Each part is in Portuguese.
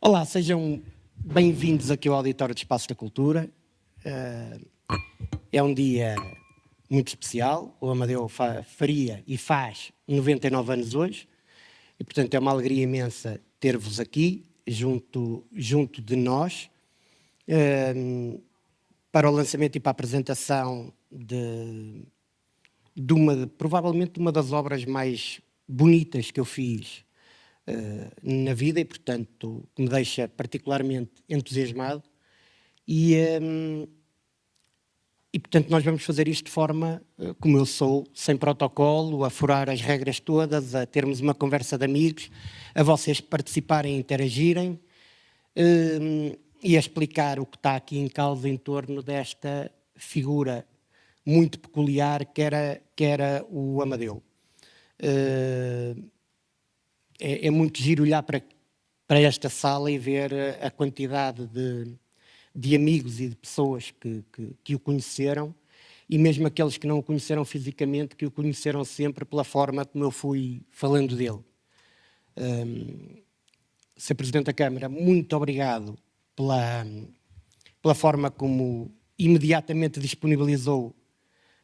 Olá, sejam bem-vindos aqui ao Auditório de Espaços da Cultura. É um dia muito especial. O Amadeu faria e faz 99 anos hoje e, portanto, é uma alegria imensa ter-vos aqui, junto de nós, para o lançamento e para a apresentação de provavelmente uma das obras mais bonitas que eu fiz na vida e, portanto, que me deixa particularmente entusiasmado e, portanto, nós vamos fazer isto de forma como eu sou, sem protocolo, a furar as regras todas, a termos uma conversa de amigos, a vocês participarem e interagirem e a explicar o que está aqui em causa em torno desta figura muito peculiar que era o Amadeu. É muito giro olhar para esta sala e ver a quantidade de amigos e de pessoas que o conheceram, e mesmo aqueles que não o conheceram fisicamente, que o conheceram sempre pela forma como eu fui falando dele. Sr. Presidente da Câmara, muito obrigado pela forma como imediatamente disponibilizou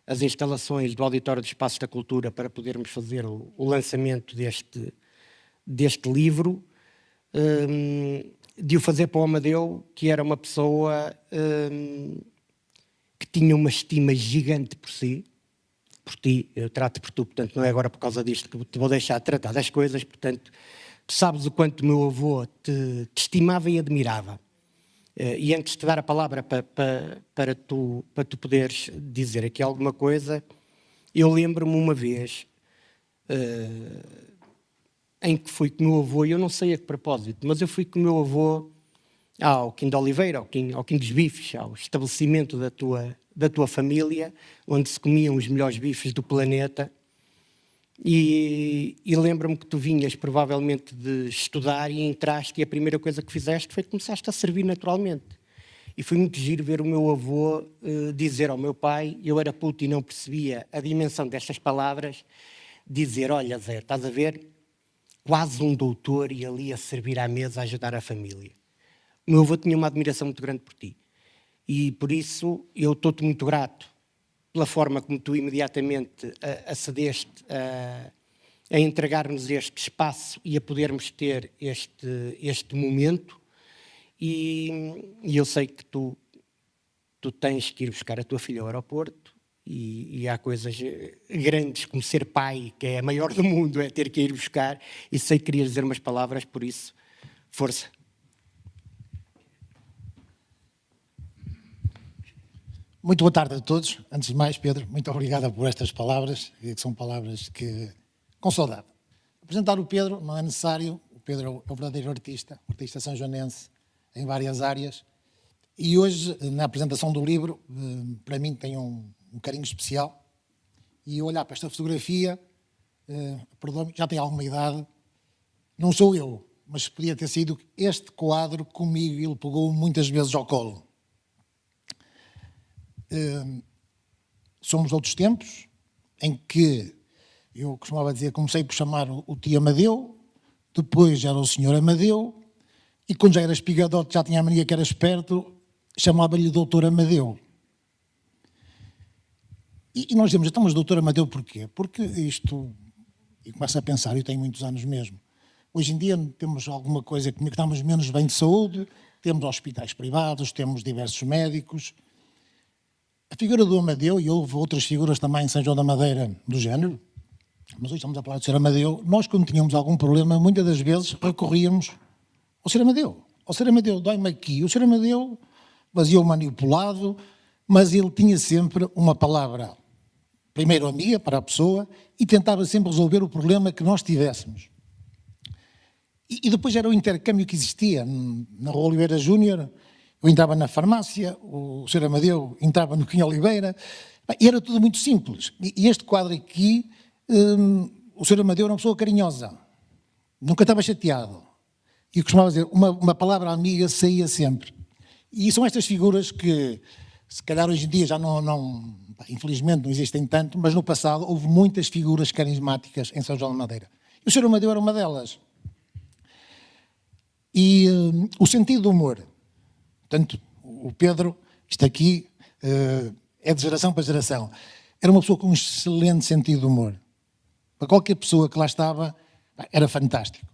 as instalações do Auditório de Espaços da Cultura para podermos fazer o lançamento deste livro, de o fazer para o Amadeu, que era uma pessoa que tinha uma estima gigante por si, por ti, eu trato por tu, portanto não é agora por causa disto que te vou deixar de tratar das coisas, portanto tu sabes o quanto o meu avô te estimava e admirava. E antes de te dar a palavra para tu poderes dizer aqui alguma coisa, eu lembro-me uma vez em que fui com o meu avô, e eu não sei a que propósito, mas eu fui com o meu avô ao Quim de Oliveira, ao Quim dos Bifes, ao estabelecimento da tua família, onde se comiam os melhores bifes do planeta, e lembro-me que tu vinhas provavelmente de estudar e entraste, e a primeira coisa que fizeste foi que começaste a servir naturalmente. E foi muito giro ver o meu avô dizer ao meu pai, eu era puto e não percebia a dimensão destas palavras, dizer, olha Zé, estás a ver, quase um doutor e ali a servir à mesa, a ajudar a família. O meu avô tinha uma admiração muito grande por ti. E por isso eu estou-te muito grato pela forma como tu imediatamente acedeste a entregar-nos este espaço e a podermos ter este momento. E eu sei que tu tens que ir buscar a tua filha ao aeroporto e há coisas grandes como ser pai, que é a maior do mundo, é ter que ir buscar, e sei que querias dizer umas palavras, por isso, força. Muito boa tarde a todos. Antes de mais, Pedro, muito obrigado por estas palavras, que são palavras com saudade. Apresentar o Pedro não é necessário, o Pedro é o verdadeiro artista sanjoanense em várias áreas, e hoje, na apresentação do livro, para mim tem um carinho especial, e olhar para esta fotografia, perdoe-me, já tem alguma idade, não sou eu, mas podia ter sido este quadro comigo, ele pegou muitas vezes ao colo. Somos outros tempos em que eu costumava dizer, comecei por chamar o tio Amadeu, depois era o senhor Amadeu, e quando já era espigadote, já tinha a mania que era esperto, chamava-lhe doutor Amadeu. E nós dizemos, então, mas doutor Amadeu porquê? Porque isto, e começo a pensar, eu tenho muitos anos mesmo, hoje em dia temos alguma coisa que estamos menos bem de saúde, temos hospitais privados, temos diversos médicos. A figura do Amadeu, e houve outras figuras também em São João da Madeira do género, mas hoje estamos a falar do Sr. Amadeu, nós quando tínhamos algum problema, muitas das vezes recorríamos ao Sr. Amadeu. Ao Sr. Amadeu, dói-me aqui. O Sr. Amadeu vazio manipulado, mas ele tinha sempre uma palavra, primeiro amiga para a pessoa, e tentava sempre resolver o problema que nós tivéssemos. E depois era o intercâmbio que existia. Na Rua Oliveira Júnior, eu entrava na farmácia, o Sr. Amadeu entrava no Quim Oliveira, e era tudo muito simples. E este quadro aqui, o Sr. Amadeu era uma pessoa carinhosa, nunca estava chateado. E costumava dizer, uma palavra amiga saía sempre. E são estas figuras que, se calhar hoje em dia já infelizmente não existem tanto, mas no passado houve muitas figuras carismáticas em São João da Madeira. E o Sr. Amadeu era uma delas. E o sentido do humor. Portanto, o Pedro, isto aqui é de geração para geração. Era uma pessoa com um excelente sentido de humor. Para qualquer pessoa que lá estava, era fantástico.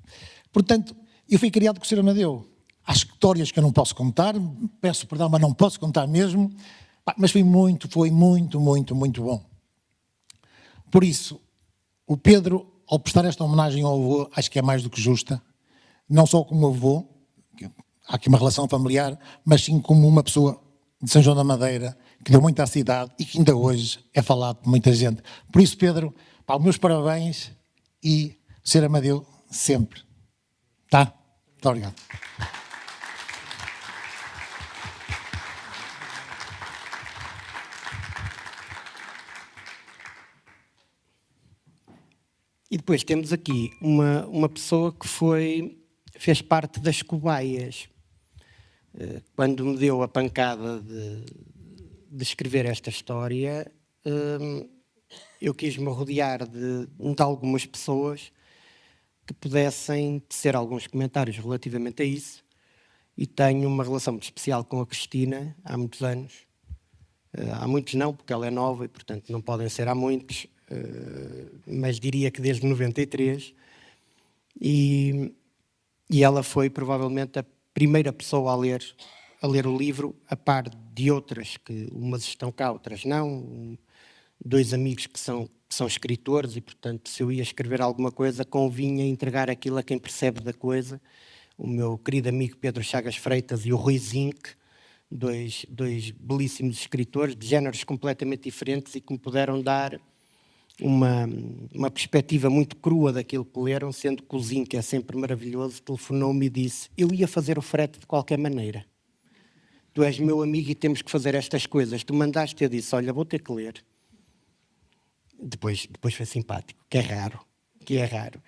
Portanto, eu fui criado com o Sr. Amadeu. Há histórias que eu não posso contar, peço perdão, mas não posso contar mesmo. Mas foi muito bom. Por isso, o Pedro, ao prestar esta homenagem ao avô, acho que é mais do que justa. Não só como avô, há aqui uma relação familiar, mas sim como uma pessoa de São João da Madeira, que deu muito à cidade e que ainda hoje é falado por muita gente. Por isso, Pedro, os meus parabéns e Sr. Amadeu sempre. Tá? Muito obrigado. E depois temos aqui uma pessoa que fez parte das cobaias. Quando me deu a pancada de escrever esta história, eu quis-me rodear de algumas pessoas que pudessem tecer alguns comentários relativamente a isso, e tenho uma relação muito especial com a Cristina há muitos anos. Há muitos não, porque ela é nova e, portanto, não podem ser há muitos, mas diria que desde 93, e ela foi provavelmente a primeira pessoa a ler o livro, a par de outras, que umas estão cá, outras não, dois amigos que são escritores, e, portanto, se eu ia escrever alguma coisa, convinha entregar aquilo a quem percebe da coisa. O meu querido amigo Pedro Chagas Freitas e o Rui Zinck, dois belíssimos escritores de géneros completamente diferentes e que me puderam dar uma perspectiva muito crua daquilo que leram, sendo que o Zinck é sempre maravilhoso, telefonou-me e disse: eu ia fazer o frete de qualquer maneira. Tu és meu amigo e temos que fazer estas coisas. Tu mandaste, eu disse: olha, vou ter que ler. Depois foi simpático, que é raro.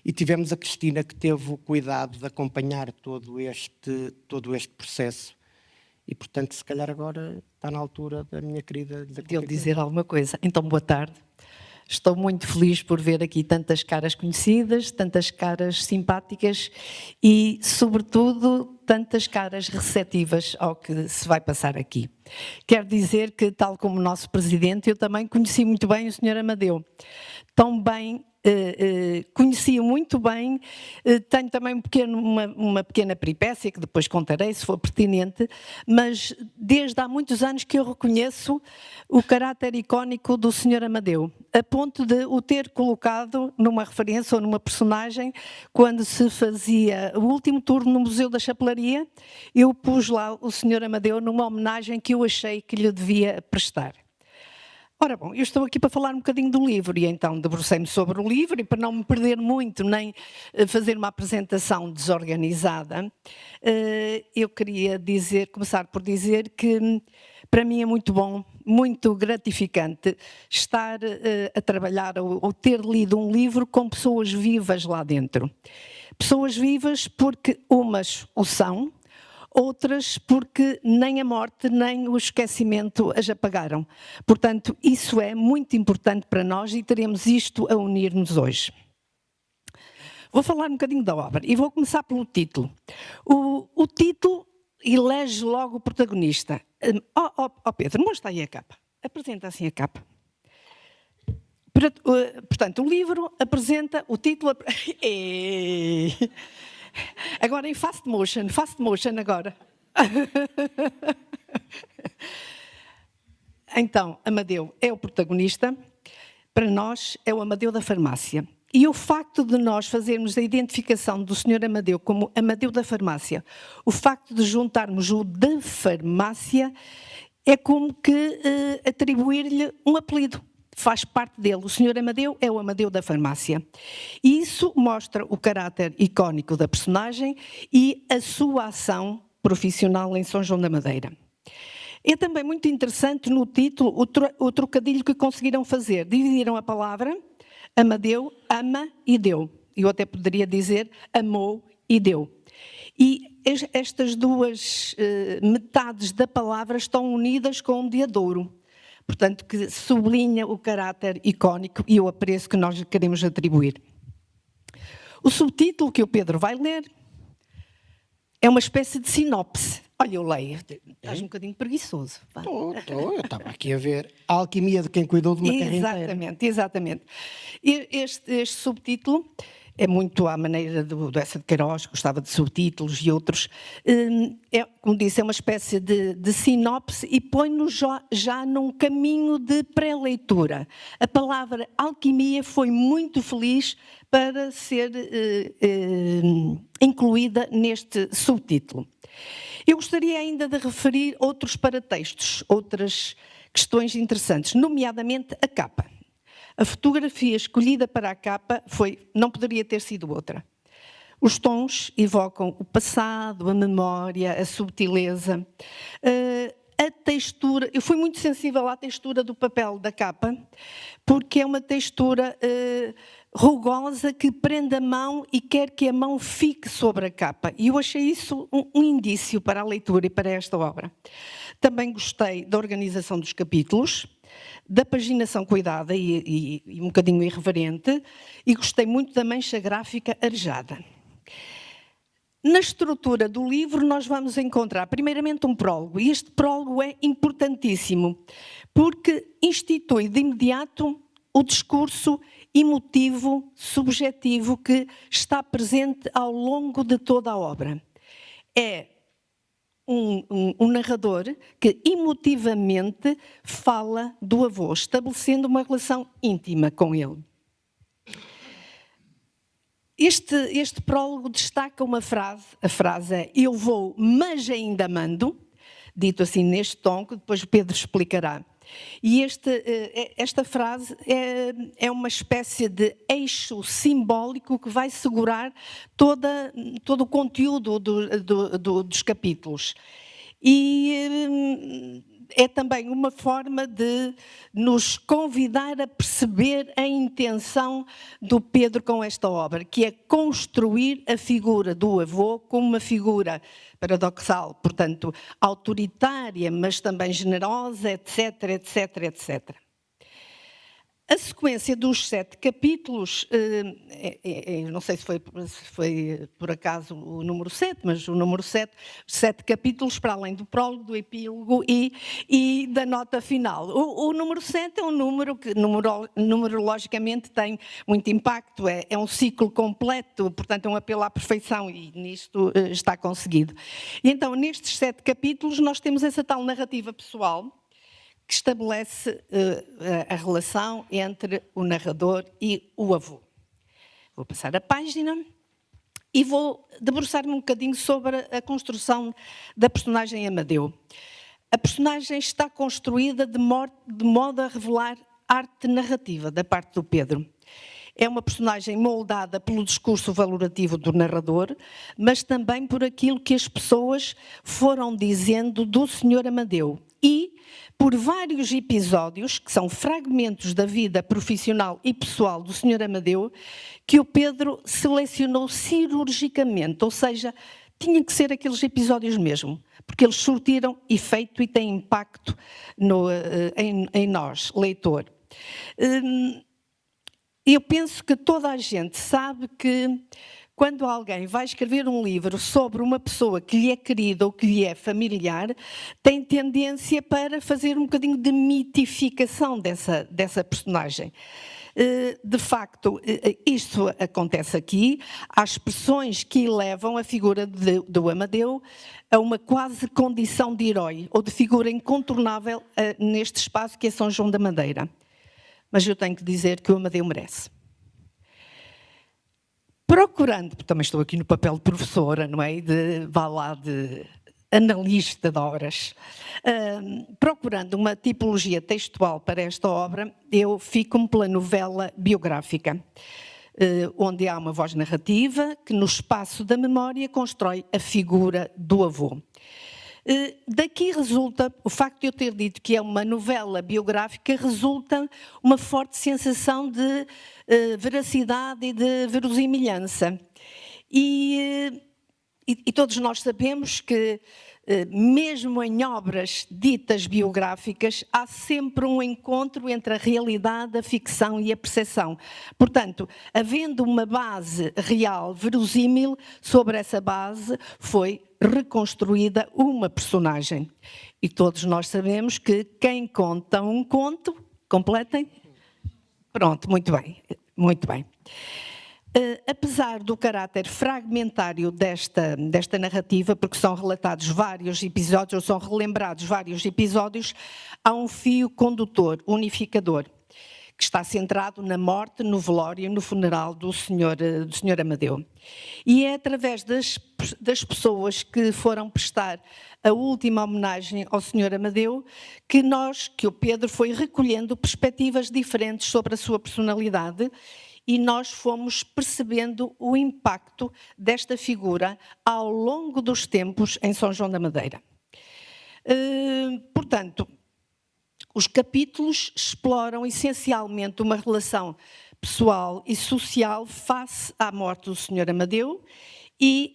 E tivemos a Cristina, que teve o cuidado de acompanhar todo este processo. E, portanto, se calhar agora está na altura da minha querida... De ele dizer alguma coisa. Então, boa tarde. Estou muito feliz por ver aqui tantas caras conhecidas, tantas caras simpáticas e, sobretudo, tantas caras receptivas ao que se vai passar aqui. Quero dizer que, tal como o nosso presidente, eu também conheci muito bem o Sr. Amadeu. Tão bem... conhecia muito bem, tenho também uma pequena peripécia que depois contarei, se for pertinente, mas desde há muitos anos que eu reconheço o caráter icónico do Sr. Amadeu, a ponto de o ter colocado numa referência ou numa personagem. Quando se fazia o último turno no Museu da Chapelaria, eu pus lá o Sr. Amadeu numa homenagem que eu achei que lhe devia prestar. Ora bom, eu estou aqui para falar um bocadinho do livro, e então debrucei-me sobre o livro, e para não me perder muito, nem fazer uma apresentação desorganizada, eu queria começar por dizer que para mim é muito bom, muito gratificante estar a trabalhar ou ter lido um livro com pessoas vivas lá dentro. Pessoas vivas porque umas o são, outras porque nem a morte nem o esquecimento as apagaram. Portanto, isso é muito importante para nós e teremos isto a unir-nos hoje. Vou falar um bocadinho da obra e vou começar pelo título. O título elege logo o protagonista. Pedro, mostra aí a capa. Apresenta assim a capa. Portanto, o livro apresenta o título... Agora em fast motion agora. Então, Amadeu é o protagonista, para nós é o Amadeu da farmácia. E o facto de nós fazermos a identificação do Sr. Amadeu como Amadeu da farmácia, o facto de juntarmos o da farmácia, é como que atribuir-lhe um apelido. Faz parte dele. O Sr. Amadeu é o Amadeu da farmácia. E isso mostra o caráter icónico da personagem e a sua ação profissional em São João da Madeira. É também muito interessante no título o trocadilho que conseguiram fazer. Dividiram a palavra Amadeu, ama e deu. Eu até poderia dizer amou e deu. E estas duas metades da palavra estão unidas com um diadouro. Portanto, que sublinha o caráter icónico e o apreço que nós lhe queremos atribuir. O subtítulo que o Pedro vai ler É uma espécie de sinopse. Olha, eu leio. Estás um bocadinho preguiçoso. Vá. Eu estava aqui a ver a alquimia de quem cuidou de uma carreira inteira. Exatamente, exatamente. Este subtítulo é muito à maneira do Essa de Queiroz, gostava de subtítulos e outros. Como disse, é uma espécie de sinopse e põe-nos já num caminho de pré-leitura. A palavra alquimia foi muito feliz para ser incluída neste subtítulo. Eu gostaria ainda de referir outros paratextos, outras questões interessantes, nomeadamente a capa. A fotografia escolhida para a capa não poderia ter sido outra. Os tons evocam o passado, a memória, a subtileza, a textura. Eu fui muito sensível à textura do papel da capa, porque é uma textura rugosa que prende a mão e quer que a mão fique sobre a capa. E eu achei isso um indício para a leitura e para esta obra. Também gostei da organização dos capítulos, da paginação cuidada e um bocadinho irreverente, e gostei muito da mancha gráfica arejada. Na estrutura do livro nós vamos encontrar primeiramente um prólogo, e este prólogo é importantíssimo, porque institui de imediato o discurso emotivo, subjetivo, que está presente ao longo de toda a obra. É um narrador que emotivamente fala do avô, estabelecendo uma relação íntima com ele. Este prólogo destaca uma frase, a frase é "eu vou, mas ainda mando", dito assim neste tom, que depois o Pedro explicará. E esta frase é uma espécie de eixo simbólico que vai segurar todo o conteúdo dos capítulos. E é também uma forma de nos convidar a perceber a intenção do Pedro com esta obra, que é construir a figura do avô como uma figura paradoxal, portanto, autoritária, mas também generosa, etc, etc, etc. A sequência dos 7 capítulos, não sei se foi por acaso o número 7, mas o número 7 capítulos, para além do prólogo, do epílogo e da nota final. O número 7 é um número que numerologicamente tem muito impacto, é um ciclo completo, portanto é um apelo à perfeição, e nisto está conseguido. E então, nestes 7 capítulos, nós temos essa tal narrativa pessoal, que estabelece a relação entre o narrador e o avô. Vou passar a página e vou debruçar-me um bocadinho sobre a construção da personagem Amadeu. A personagem está construída de modo a revelar arte narrativa da parte do Pedro. É uma personagem moldada pelo discurso valorativo do narrador, mas também por aquilo que as pessoas foram dizendo do Sr. Amadeu e por vários episódios, que são fragmentos da vida profissional e pessoal do Sr. Amadeu, que o Pedro selecionou cirurgicamente, ou seja, tinha que ser aqueles episódios mesmo, porque eles surtiram efeito e têm impacto em nós, leitor. Eu penso que toda a gente sabe que quando alguém vai escrever um livro sobre uma pessoa que lhe é querida ou que lhe é familiar, tem tendência para fazer um bocadinho de mitificação dessa personagem. De facto, isto acontece aqui. Há expressões que elevam a figura do Amadeu a uma quase condição de herói ou de figura incontornável neste espaço que é São João da Madeira. Mas eu tenho que dizer que o Amadeu merece. Procurando, porque também estou aqui no papel de professora, não é? De analista de obras. Procurando uma tipologia textual para esta obra, eu fico-me pela novela biográfica, onde há uma voz narrativa que, no espaço da memória, constrói a figura do avô. Daqui resulta, o facto de eu ter dito que é uma novela biográfica, resulta uma forte sensação de veracidade e de verosimilhança. E todos nós sabemos que, mesmo em obras ditas biográficas, há sempre um encontro entre a realidade, a ficção e a percepção. Portanto, havendo uma base real, verosímil, sobre essa base foi reconstruída uma personagem. E todos nós sabemos que quem conta um conto, completem? Pronto, muito bem, muito bem. Apesar do caráter fragmentário desta narrativa, porque são relatados vários episódios, ou são relembrados vários episódios, há um fio condutor, unificador, que está centrado na morte, no velório, no funeral do Senhor Amadeu. E é através das pessoas que foram prestar a última homenagem ao Senhor Amadeu que o Pedro foi recolhendo perspectivas diferentes sobre a sua personalidade, e nós fomos percebendo o impacto desta figura ao longo dos tempos em São João da Madeira. Portanto, os capítulos exploram essencialmente uma relação pessoal e social face à morte do Senhor Amadeu e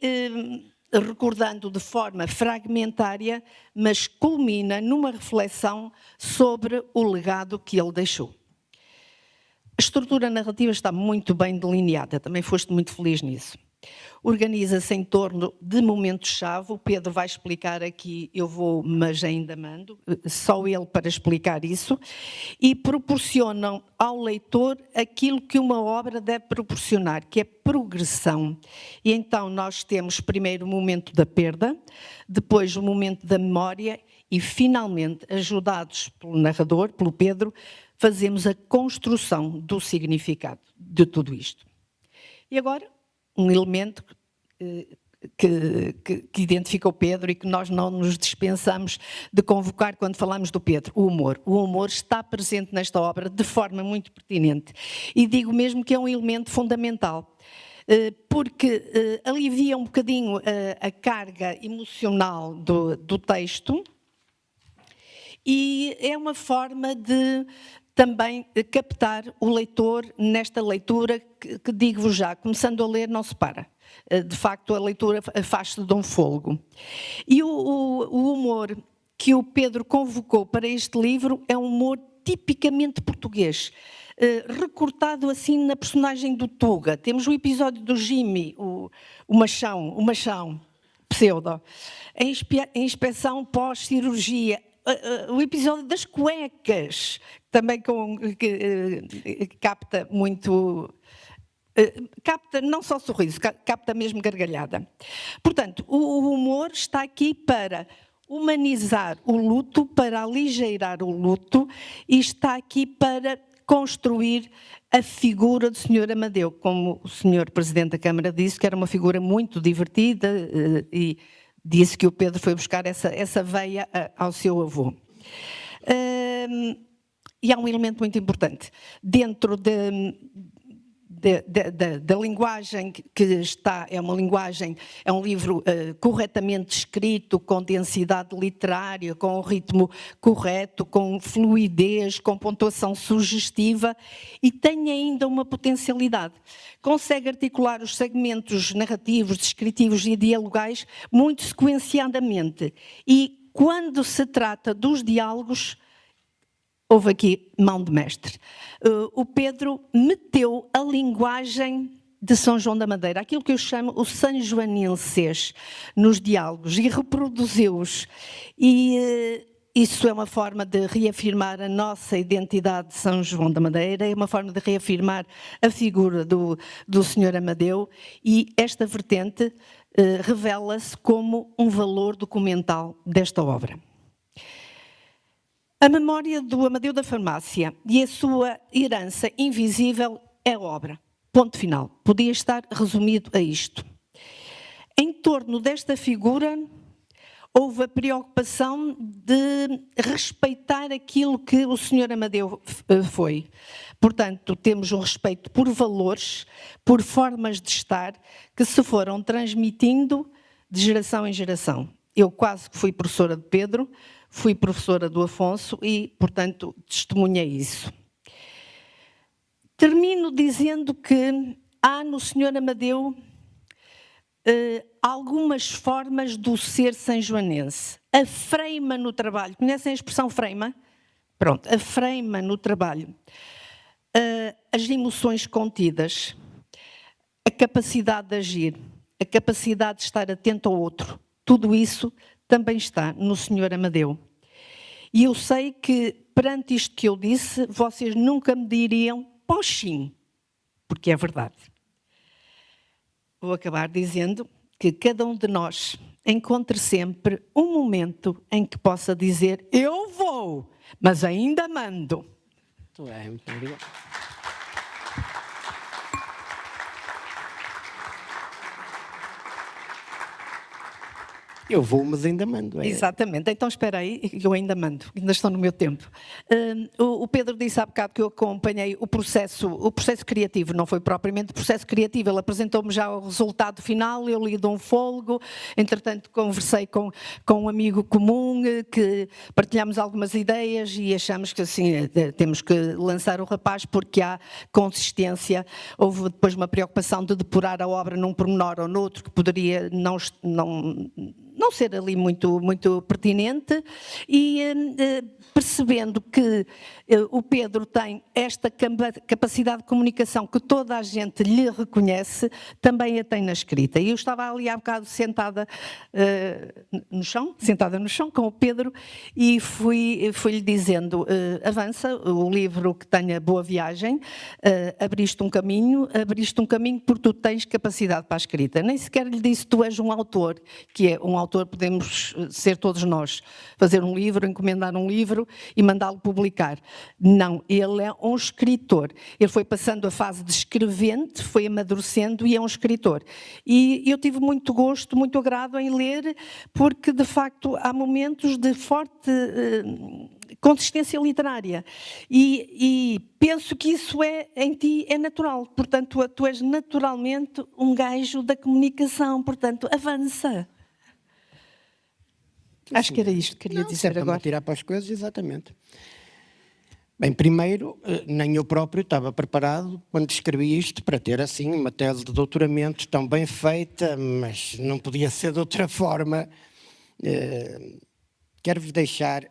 recordando de forma fragmentária, mas culmina numa reflexão sobre o legado que ele deixou. A estrutura narrativa está muito bem delineada, também foste muito feliz nisso. Organiza-se em torno de momentos-chave, o Pedro vai explicar aqui, eu vou, mas ainda mando, só ele para explicar isso, e proporcionam ao leitor aquilo que uma obra deve proporcionar, que é progressão. E então nós temos primeiro o momento da perda, depois o momento da memória e, finalmente, ajudados pelo narrador, pelo Pedro, fazemos a construção do significado de tudo isto. E agora, um elemento que identifica o Pedro e que nós não nos dispensamos de convocar quando falamos do Pedro, o humor. O humor está presente nesta obra de forma muito pertinente. E digo mesmo que é um elemento fundamental, porque alivia um bocadinho a carga emocional do texto e é uma forma de também captar o leitor nesta leitura que digo-vos já, começando a ler não se para. De facto, a leitura faz-se de um fôlego. E o humor que o Pedro convocou para este livro é um humor tipicamente português, recortado assim na personagem do Tuga. Temos o episódio do Jimmy, o machão, pseudo, em inspeção pós-cirurgia, o episódio das cuecas, também que capta muito... capta não só sorriso, capta mesmo gargalhada. Portanto, o humor está aqui para humanizar o luto, para aligeirar o luto e está aqui para construir a figura do Sr. Amadeu, como o Sr. Presidente da Câmara disse, que era uma figura muito divertida e disse que o Pedro foi buscar essa veia ao seu avô. E há um elemento muito importante. Dentro da linguagem que está, é um livro corretamente escrito, com densidade literária, com um ritmo correto, com fluidez, com pontuação sugestiva e tem ainda uma potencialidade. Consegue articular os segmentos narrativos, descritivos e dialogais muito sequenciadamente e quando se trata dos diálogos, houve aqui mão de mestre. O Pedro meteu a linguagem de São João da Madeira, aquilo que eu chamo o sanjoanenses, nos diálogos e reproduziu-os. E isso é uma forma de reafirmar a nossa identidade de São João da Madeira, é uma forma de reafirmar a figura do Senhor Amadeu e esta vertente revela-se como um valor documental desta obra. A memória do Amadeu da Farmácia e a sua herança invisível é obra. Ponto final. Podia estar resumido a isto. Em torno desta figura, houve a preocupação de respeitar aquilo que o Sr. Amadeu foi. Portanto, temos um respeito por valores, por formas de estar, que se foram transmitindo de geração em geração. Eu quase que fui professora de Pedro, fui professora do Afonso e, portanto, testemunhei isso. Termino dizendo que há no Sr. Amadeu algumas formas do ser sanjoanense. A freima no trabalho. Conhecem a expressão freima? Pronto, a freima no trabalho. As emoções contidas. A capacidade de agir. A capacidade de estar atento ao outro. tudo isso também está no Sr. Amadeu. E eu sei que, perante isto que eu disse, vocês nunca me diriam poxim, porque é verdade. Vou acabar dizendo que cada um de nós encontre sempre um momento em que possa dizer: eu vou, mas ainda mando. Muito obrigado. Eu vou, mas ainda mando. Exatamente. Então, espera aí, que eu ainda mando, ainda estou no meu tempo. O Pedro disse há bocado que eu acompanhei o processo criativo, não foi propriamente o processo criativo, ele apresentou-me já o resultado final, eu lhe dou um fôlego, entretanto conversei com um amigo comum, que partilhamos algumas ideias e achamos que assim, temos que lançar o rapaz porque há consistência. Houve depois uma preocupação de depurar a obra num pormenor ou noutro que poderia não ser ali muito pertinente, e percebendo que o Pedro tem esta capacidade de comunicação que toda a gente lhe reconhece, também a tem na escrita. E eu estava ali há bocado sentada no chão com o Pedro, e fui-lhe dizendo: avança, o livro que tenha boa viagem, abriste um caminho porque tu tens capacidade para a escrita. Nem sequer lhe disse: tu és um autor, que é um autor, podemos ser todos nós, fazer um livro, encomendar um livro e mandá-lo publicar. Não, ele é um escritor. Ele foi passando a fase de escrevente, foi amadurecendo e é um escritor. E eu tive muito gosto, muito agrado em ler, porque de facto há momentos de forte consistência literária, e penso que isso em ti é natural, portanto tu és naturalmente um gajo da comunicação, portanto avança. Acho que era isto que queria dizer agora. Para tirar para as coisas, exatamente. Bem, primeiro, nem eu próprio estava preparado quando escrevi isto para ter assim uma tese de doutoramento tão bem feita, mas não podia ser de outra forma. Quero-vos deixar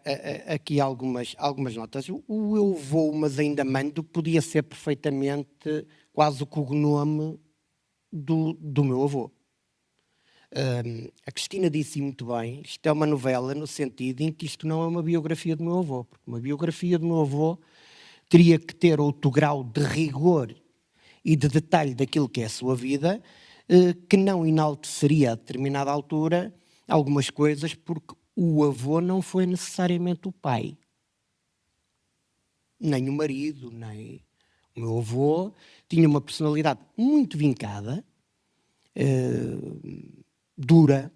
aqui algumas notas. O eu vou, mas ainda mando, podia ser perfeitamente quase o cognome do meu avô. A Cristina disse muito bem, isto é uma novela no sentido em que isto não é uma biografia do meu avô, porque uma biografia do meu avô teria que ter outro grau de rigor e de detalhe daquilo que é a sua vida, que não enalteceria a determinada altura algumas coisas, porque o avô não foi necessariamente o pai, nem o marido, nem... O meu avô tinha uma personalidade muito vincada, dura,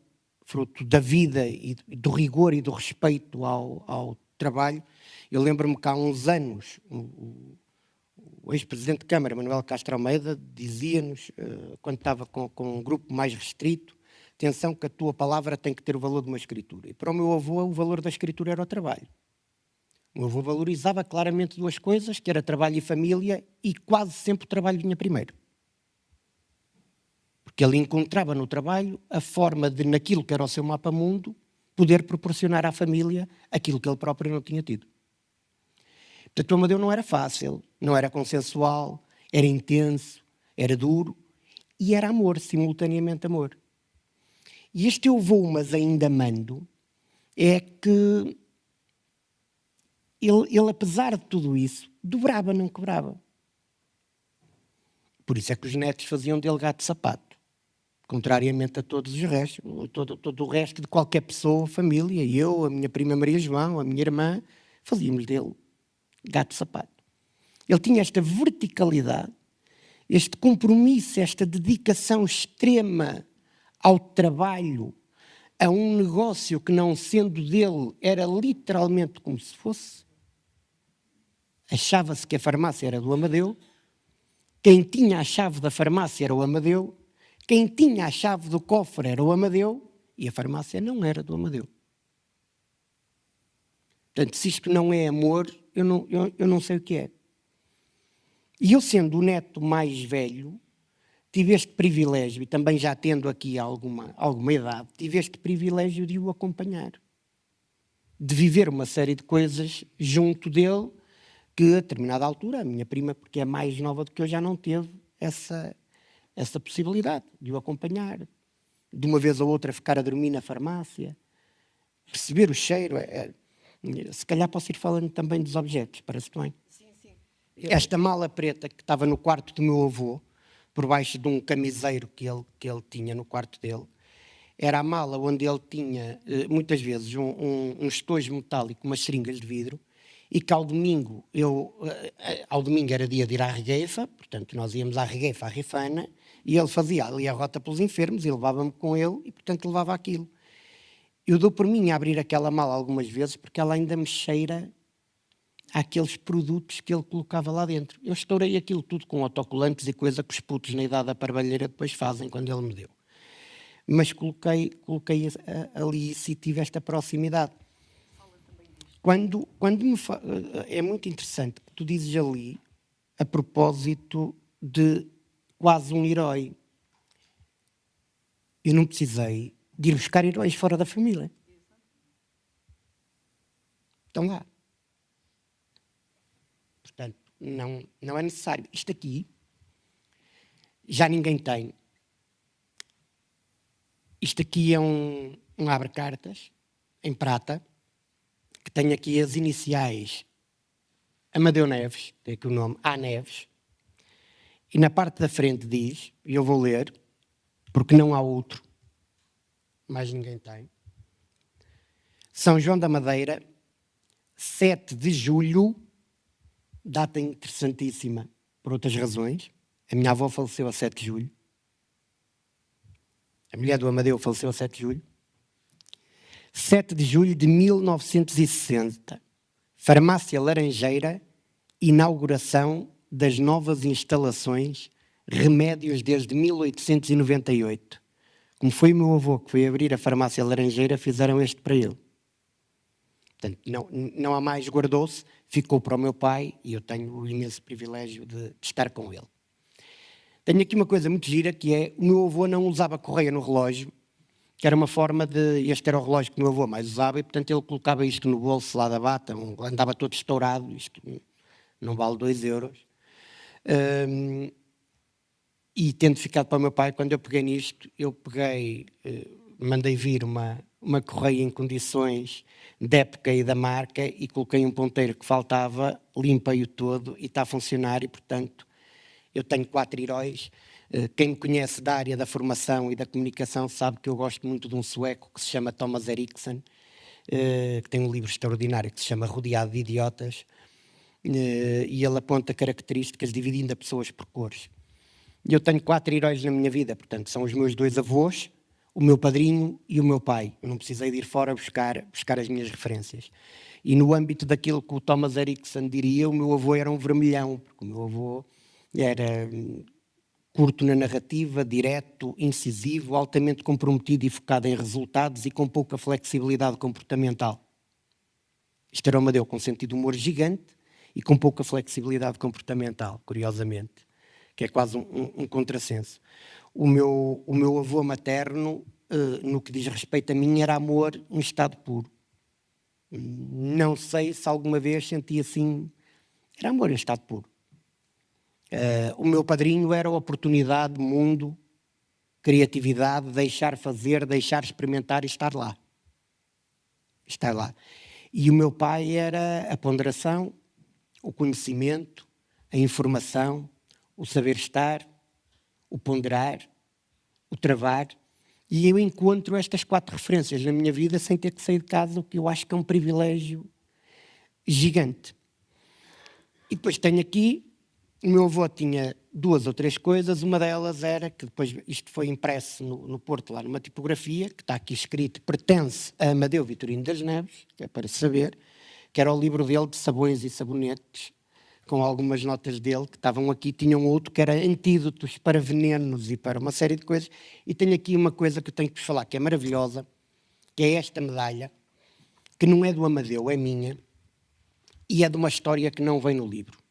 fruto da vida e do rigor e do respeito ao trabalho. Eu lembro-me que há uns anos o ex-presidente de Câmara, Manuel Castro Almeida, dizia-nos, quando estava com um grupo mais restrito: atenção que a tua palavra tem que ter o valor de uma escritura. E para o meu avô o valor da escritura era o trabalho. O meu avô valorizava claramente duas coisas, que era trabalho e família, e quase sempre o trabalho vinha primeiro. Porque ele encontrava no trabalho a forma de, naquilo que era o seu mapa-mundo, poder proporcionar à família aquilo que ele próprio não tinha tido. Portanto, o Amadeu não era fácil, não era consensual, era intenso, era duro e era amor, simultaneamente amor. E este eu vou, mas ainda mando, é que ele, apesar de tudo isso, dobrava, não quebrava. Por isso é que os netos faziam dele gato de sapato. Contrariamente a todos os restos, todo o resto de qualquer pessoa, família, eu, a minha prima Maria João, a minha irmã, fazíamos dele gato de sapato. Ele tinha esta verticalidade, este compromisso, esta dedicação extrema ao trabalho, a um negócio que, não sendo dele, era literalmente como se fosse. Achava-se que a farmácia era do Amadeu, quem tinha a chave da farmácia era o Amadeu, quem tinha a chave do cofre era o Amadeu, e a farmácia não era do Amadeu. Portanto, se isto não é amor, eu não sei o que é. E eu, sendo o neto mais velho, tive este privilégio, e também já tendo aqui alguma idade, tive este privilégio de o acompanhar, de viver uma série de coisas junto dele, que a determinada altura, a minha prima, porque é mais nova do que eu, já não teve essa possibilidade de o acompanhar, de uma vez ou outra ficar a dormir na farmácia, perceber o cheiro. Se calhar posso ir falando também dos objetos, parece-te bem? Sim, sim. Esta mala preta que estava no quarto do meu avô, por baixo de um camiseiro que ele tinha no quarto dele, era a mala onde ele tinha, muitas vezes, um estojo metálico, umas seringas de vidro, e que ao domingo era dia de ir à regueifa, portanto nós íamos à regueifa, à Rifana, e ele fazia ali a rota pelos enfermos e levava-me com ele, e portanto levava aquilo. Eu dou por mim a abrir aquela mala algumas vezes porque ela ainda me cheira àqueles produtos que ele colocava lá dentro. Eu estourei aquilo tudo com autocolantes e coisa que os putos na idade da parvalheira depois fazem quando ele me deu. Mas coloquei ali isso e tive esta proximidade. Quando é muito interessante que tu dizes ali, a propósito de quase um herói. Eu não precisei de ir buscar heróis fora da família. Estão lá. Portanto, não é necessário. Isto aqui já ninguém tem. Isto aqui é um abre-cartas em prata, que tem aqui as iniciais Amadeu Neves, tem aqui o nome A. Neves, e na parte da frente diz, e eu vou ler, porque não há outro, mais ninguém tem, São João da Madeira, 7 de julho, data interessantíssima por outras razões. A minha avó faleceu a 7 de julho. A mulher do Amadeu faleceu a 7 de julho. 7 de julho de 1960. Farmácia Laranjeira, inauguração das novas instalações, remédios desde 1898. Como foi o meu avô que foi abrir a farmácia Laranjeira, fizeram este para ele. Portanto, não há mais, guardou-se, ficou para o meu pai e eu tenho o imenso privilégio de estar com ele. Tenho aqui uma coisa muito gira, que é, o meu avô não usava correia no relógio, que era uma forma de... Este era o relógio que o meu avô mais usava e, portanto, ele colocava isto no bolso lá da bata, andava todo estourado, isto não vale 2 euros. E tendo ficado para o meu pai, quando eu peguei nisto, mandei vir uma correia em condições de época e da marca e coloquei um ponteiro que faltava, limpei-o todo e está a funcionar e, portanto, eu tenho 4 heróis. Quem me conhece da área da formação e da comunicação sabe que eu gosto muito de um sueco que se chama Thomas Eriksson, que tem um livro extraordinário que se chama Rodeado de Idiotas, e ele aponta características dividindo a pessoas por cores. Eu tenho 4 heróis na minha vida, portanto, são os meus 2 avós, o meu padrinho e o meu pai. Eu não precisei de ir fora buscar as minhas referências. E no âmbito daquilo que o Thomas Eriksson diria, o meu avô era um vermelhão, porque o meu avô era curto na narrativa, direto, incisivo, altamente comprometido e focado em resultados e com pouca flexibilidade comportamental. Isto era o Amadeu, com um sentido de humor gigante e com pouca flexibilidade comportamental, curiosamente, que é quase um contrassenso. O meu avô materno, no que diz respeito a mim, era amor em estado puro. Não sei se alguma vez senti assim... Era amor em estado puro. O meu padrinho era a oportunidade, mundo, criatividade, deixar fazer, deixar experimentar e estar lá. Estar lá. E o meu pai era a ponderação, o conhecimento, a informação, o saber estar, o ponderar, o travar. E eu encontro estas 4 referências na minha vida sem ter que sair de casa, o que eu acho que é um privilégio gigante. E depois tenho aqui, o meu avô tinha 2 ou 3 coisas, uma delas era que depois isto foi impresso no Porto, lá numa tipografia, que está aqui escrito, pertence a Amadeu Vitorino das Neves, que é para saber, que era o livro dele de sabões e sabonetes, com algumas notas dele que estavam aqui, tinham outro que era antídotos para venenos e para uma série de coisas, e tenho aqui uma coisa que eu tenho que vos falar, que é maravilhosa, que é esta medalha, que não é do Amadeu, é minha, e é de uma história que não vem no livro.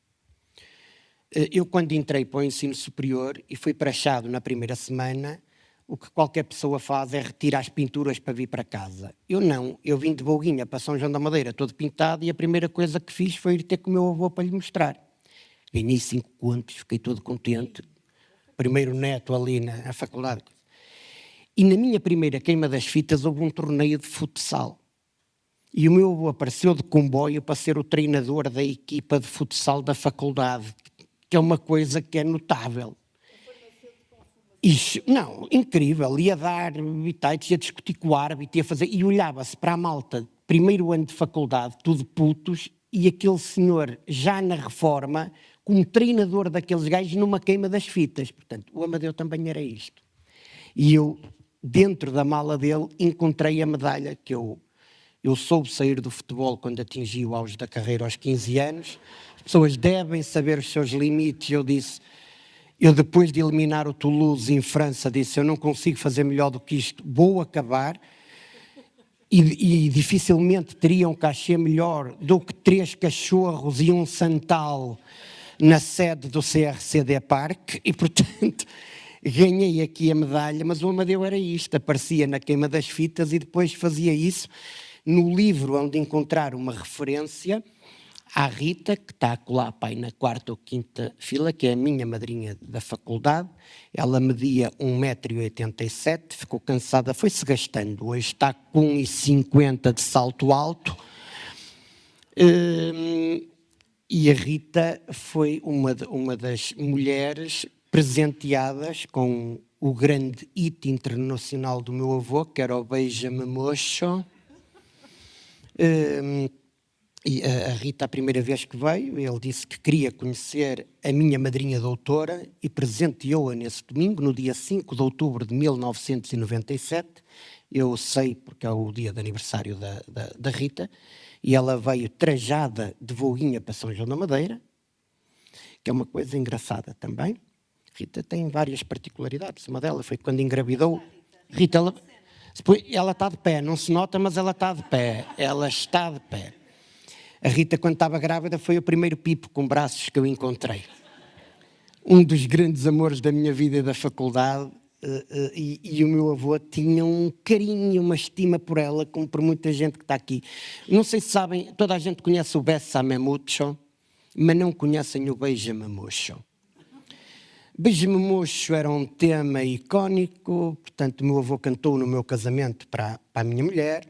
Eu, quando entrei para o ensino superior e fui prachado na primeira semana, o que qualquer pessoa faz é retirar as pinturas para vir para casa. Eu não, eu vim de Boguinha para São João da Madeira todo pintado e a primeira coisa que fiz foi ir ter com o meu avô para lhe mostrar. Ganhei 5 contos, fiquei todo contente. Primeiro neto ali na faculdade. E na minha primeira queima das fitas houve um torneio de futsal. E o meu avô apareceu de comboio para ser o treinador da equipa de futsal da faculdade, que é uma coisa que é notável. Isso, não, incrível, ia dar bitites, ia discutir com o árbitro, ia fazer, e olhava-se para a malta, primeiro ano de faculdade, tudo putos, e aquele senhor, já na reforma, como treinador daqueles gajos numa queima das fitas. Portanto, o Amadeu também era isto. E eu, dentro da mala dele, encontrei a medalha que eu soube sair do futebol quando atingi o auge da carreira aos 15 anos. As pessoas devem saber os seus limites. Eu depois de eliminar o Toulouse em França, disse, eu não consigo fazer melhor do que isto, vou acabar. E dificilmente teria um cachê melhor do que 3 cachorros e um santal na sede do CRCD Parque. E, portanto, ganhei aqui a medalha, mas o Amadeu era isto, aparecia na queima das fitas e depois fazia isso. No livro, onde encontrar uma referência à Rita, que está lá, pai, na 4ª ou 5ª fila, que é a minha madrinha da faculdade. Ela media 1,87 m, ficou cansada, foi-se gastando. Hoje está com 1,50 m de salto alto. E a Rita foi uma das mulheres presenteadas com o grande hit internacional do meu avô, que era o Beija-me Mocho. E a Rita, a primeira vez que veio, ele disse que queria conhecer a minha madrinha doutora e presenteou-a nesse domingo, no dia 5 de outubro de 1997. Eu sei, porque é o dia de aniversário da Rita, e ela veio trajada de voguinha para São João da Madeira, que é uma coisa engraçada também. Rita tem várias particularidades. Uma delas foi quando engravidou. Rita, ela está de pé, não se nota, mas ela está de pé. Ela está de pé. A Rita, quando estava grávida, foi o primeiro pipo com braços que eu encontrei. Um dos grandes amores da minha vida e da faculdade, e o meu avô tinha um carinho, uma estima por ela, como por muita gente que está aqui. Não sei se sabem, toda a gente conhece o Bésame Mucho, mas não conhecem o Beija-me Mocho. Beija-me Mocho era um tema icónico, portanto o meu avô cantou no meu casamento para a minha mulher.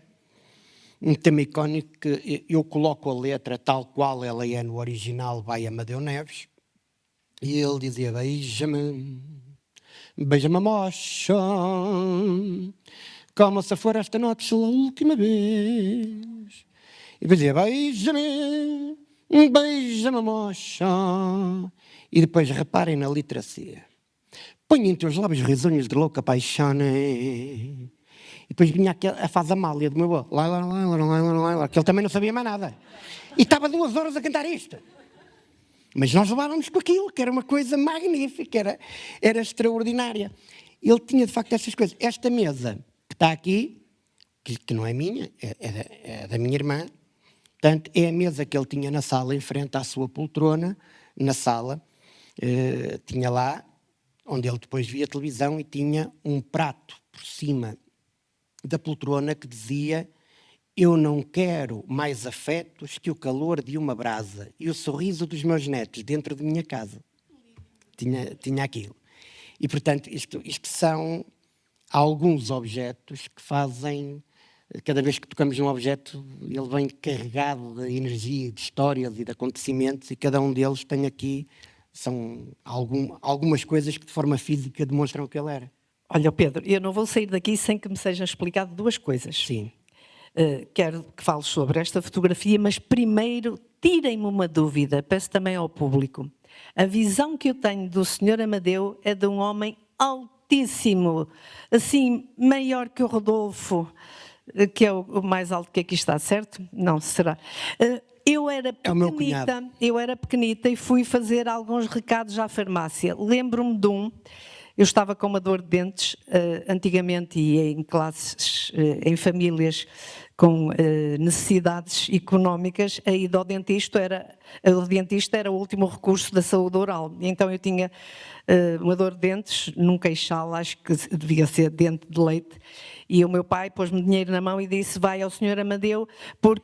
Um tema icónico que eu coloco a letra tal qual ela é no original, vai Amadeu Neves. E ele dizia, beija-me, beija-me mocho, como se for esta noite a última vez. E depois dizia, beija-me, beija-me mocho. E depois reparem na literacia. Põe entre os lábios risonhos de louca paixão. E depois vinha a fase Amália do meu avô, que ele também não sabia mais nada. E estava 2 horas a cantar isto. Mas nós levávamos com aquilo, que era uma coisa magnífica, era extraordinária. Ele tinha, de facto, estas coisas. Esta mesa que está aqui, que não é minha, é da minha irmã, portanto, é a mesa que ele tinha na sala, em frente à sua poltrona, na sala. Tinha lá, onde ele depois via televisão, e tinha um prato por cima da poltrona que dizia, eu não quero mais afetos que o calor de uma brasa e o sorriso dos meus netos dentro de minha casa. Tinha aquilo. E, portanto, isto são alguns objetos que fazem, cada vez que tocamos num objeto, ele vem carregado de energia, de histórias e de acontecimentos, e cada um deles tem aqui, são algumas coisas que de forma física demonstram o que ele era. Olha, Pedro, eu não vou sair daqui sem que me sejam explicado 2 coisas. Sim. Quero que fales sobre esta fotografia, mas primeiro tirem-me uma dúvida, peço também ao público. A visão que eu tenho do Sr. Amadeu é de um homem altíssimo, assim, maior que o Rodolfo, que é o mais alto que aqui está, certo? Não, será? Eu era pequenita e fui fazer alguns recados à farmácia. Lembro-me de eu estava com uma dor de dentes, antigamente, e em classes, em famílias com necessidades económicas, a ida ao dentista era o último recurso da saúde oral. Então eu tinha uma dor de dentes, num queixal, acho que devia ser dente de leite, e o meu pai pôs-me dinheiro na mão e disse, vai ao Sr. Amadeu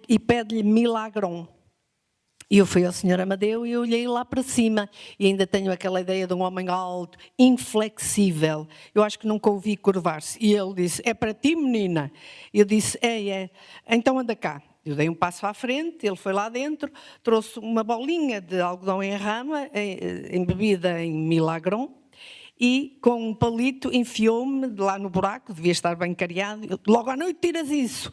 e pede-lhe milagron. E eu fui ao Senhor Amadeu e olhei lá para cima e ainda tenho aquela ideia de um homem alto, inflexível. Eu acho que nunca ouvi curvar-se. E ele disse, é para ti, menina? Eu disse, é. Então anda cá. Eu dei um passo à frente, ele foi lá dentro, trouxe uma bolinha de algodão em rama, embebida em milagron, e com um palito enfiou-me lá no buraco, devia estar bem cariado, logo à noite tiras isso.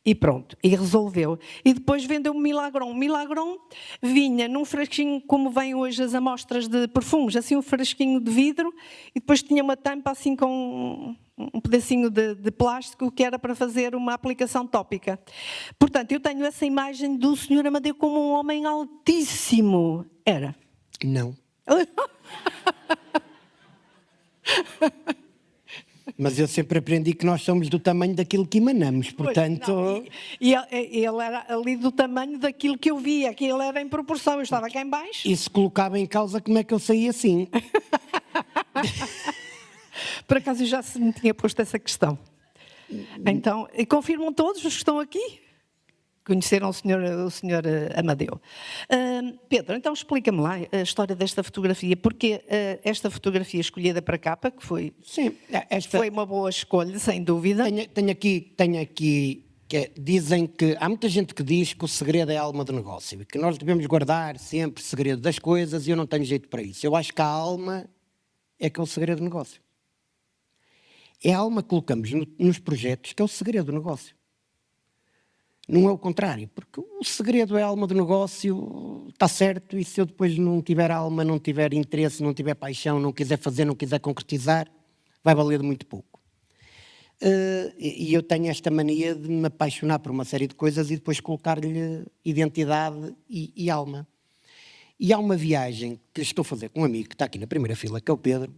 E pronto, e resolveu. E depois vendeu-me Milagron. O Milagron vinha num frasquinho, como vêm hoje as amostras de perfumes, assim um frasquinho de vidro, e depois tinha uma tampa assim com um pedacinho de plástico que era para fazer uma aplicação tópica. Portanto, eu tenho essa imagem do Sr. Amadeu como um homem altíssimo. Era. Não. Mas eu sempre aprendi que nós somos do tamanho daquilo que emanamos, portanto... Não, e ele era ali do tamanho daquilo que eu via, que ele era em proporção, eu estava cá em baixo. Isso colocava em causa como é que eu saí assim. Por acaso eu já se me tinha posto essa questão. Então, e confirmam todos os que estão aqui? Conheceram o senhor Amadeu. Pedro, então explica-me lá a história desta fotografia, porque esta fotografia escolhida para a capa, que foi, Sim, foi uma boa escolha, sem dúvida. Tenho aqui dizem que há muita gente que diz que o segredo é a alma do negócio e que nós devemos guardar sempre o segredo das coisas, e eu não tenho jeito para isso. Eu acho que a alma é que é o segredo do negócio. É a alma que colocamos nos projetos que é o segredo do negócio. Não é o contrário, porque o segredo é a alma do negócio, está certo, e se eu depois não tiver alma, não tiver interesse, não tiver paixão, não quiser fazer, não quiser concretizar, vai valer de muito pouco. E eu tenho esta mania de me apaixonar por uma série de coisas e depois colocar-lhe identidade e alma. E há uma viagem que estou a fazer com um amigo que está aqui na primeira fila, que é o Pedro.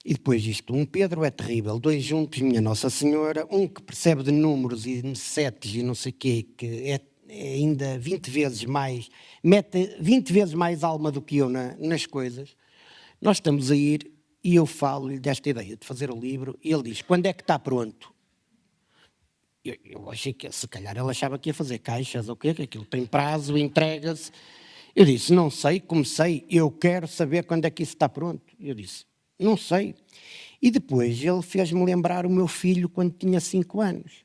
E depois isto, um Pedro é terrível, dois juntos, minha Nossa Senhora, um que percebe de números e de setes e não sei o quê, que é ainda 20 vezes mais, mete 20 vezes mais alma do que eu nas coisas. Nós estamos a ir e eu falo-lhe desta ideia de fazer o livro e ele diz, quando é que está pronto? Eu achei que, se calhar, ele achava que ia fazer caixas ou o quê, que aquilo tem prazo, entrega-se. Eu disse, não sei, comecei, eu quero saber quando é que isso está pronto. Eu disse, não sei. E depois ele fez-me lembrar o meu filho quando tinha 5 anos.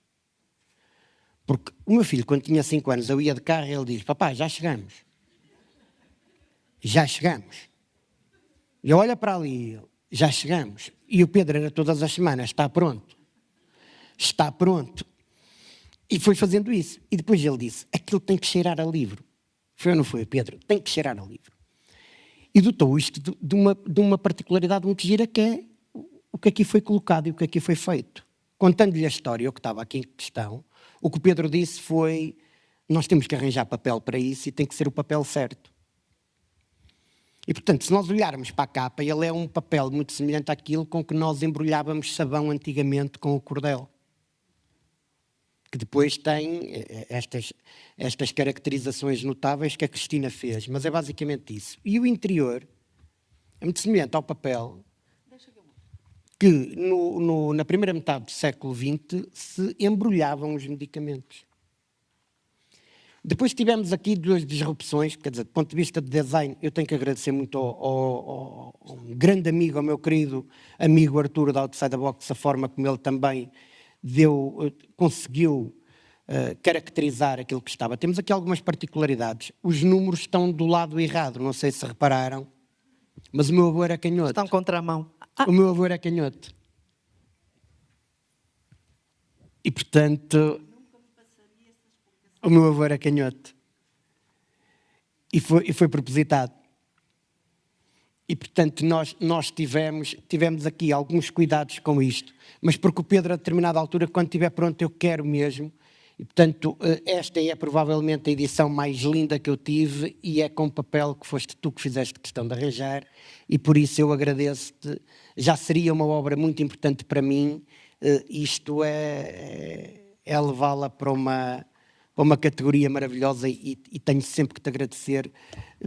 Porque o meu filho, quando tinha 5 anos, eu ia de carro e ele diz, papai, já chegamos. Já chegamos. E eu olho para ali, já chegamos. E o Pedro era todas as semanas, está pronto. Está pronto. E foi fazendo isso. E depois ele disse, aquilo tem que cheirar a livro. Foi ou não foi, Pedro? Tem que cheirar a livro. E dotou isto de uma particularidade muito gira, que é o que aqui foi colocado e o que aqui foi feito. Contando-lhe a história, o que estava aqui em questão, o que o Pedro disse foi, nós temos que arranjar papel para isso e tem que ser o papel certo. E, portanto, se nós olharmos para a capa, ele é um papel muito semelhante àquilo com que nós embrulhávamos sabão antigamente com o cordel, que depois tem estas caracterizações notáveis que a Cristina fez, mas é basicamente isso. E o interior é muito semelhante ao papel que na primeira metade do século XX se embrulhavam os medicamentos. Depois tivemos aqui 2 disrupções, quer dizer, do ponto de vista de design, eu tenho que agradecer muito a um grande amigo, ao meu querido amigo Arturo da Outside the Box, a forma como ele também conseguiu caracterizar aquilo que estava. Temos aqui algumas particularidades. Os números estão do lado errado, não sei se repararam, mas o meu avô era canhoto. Estão contra a mão. O meu avô era canhoto. E, portanto, o meu avô era canhoto. E foi propositado. E, portanto, nós tivemos aqui alguns cuidados com isto, mas porque o Pedro, a determinada altura, quando estiver pronto, eu quero mesmo. E, portanto, esta é provavelmente a edição mais linda que eu tive e é com papel que foste tu que fizeste questão de arranjar, e por isso eu agradeço-te. Já seria uma obra muito importante para mim, isto é levá-la para uma categoria maravilhosa e tenho sempre que te agradecer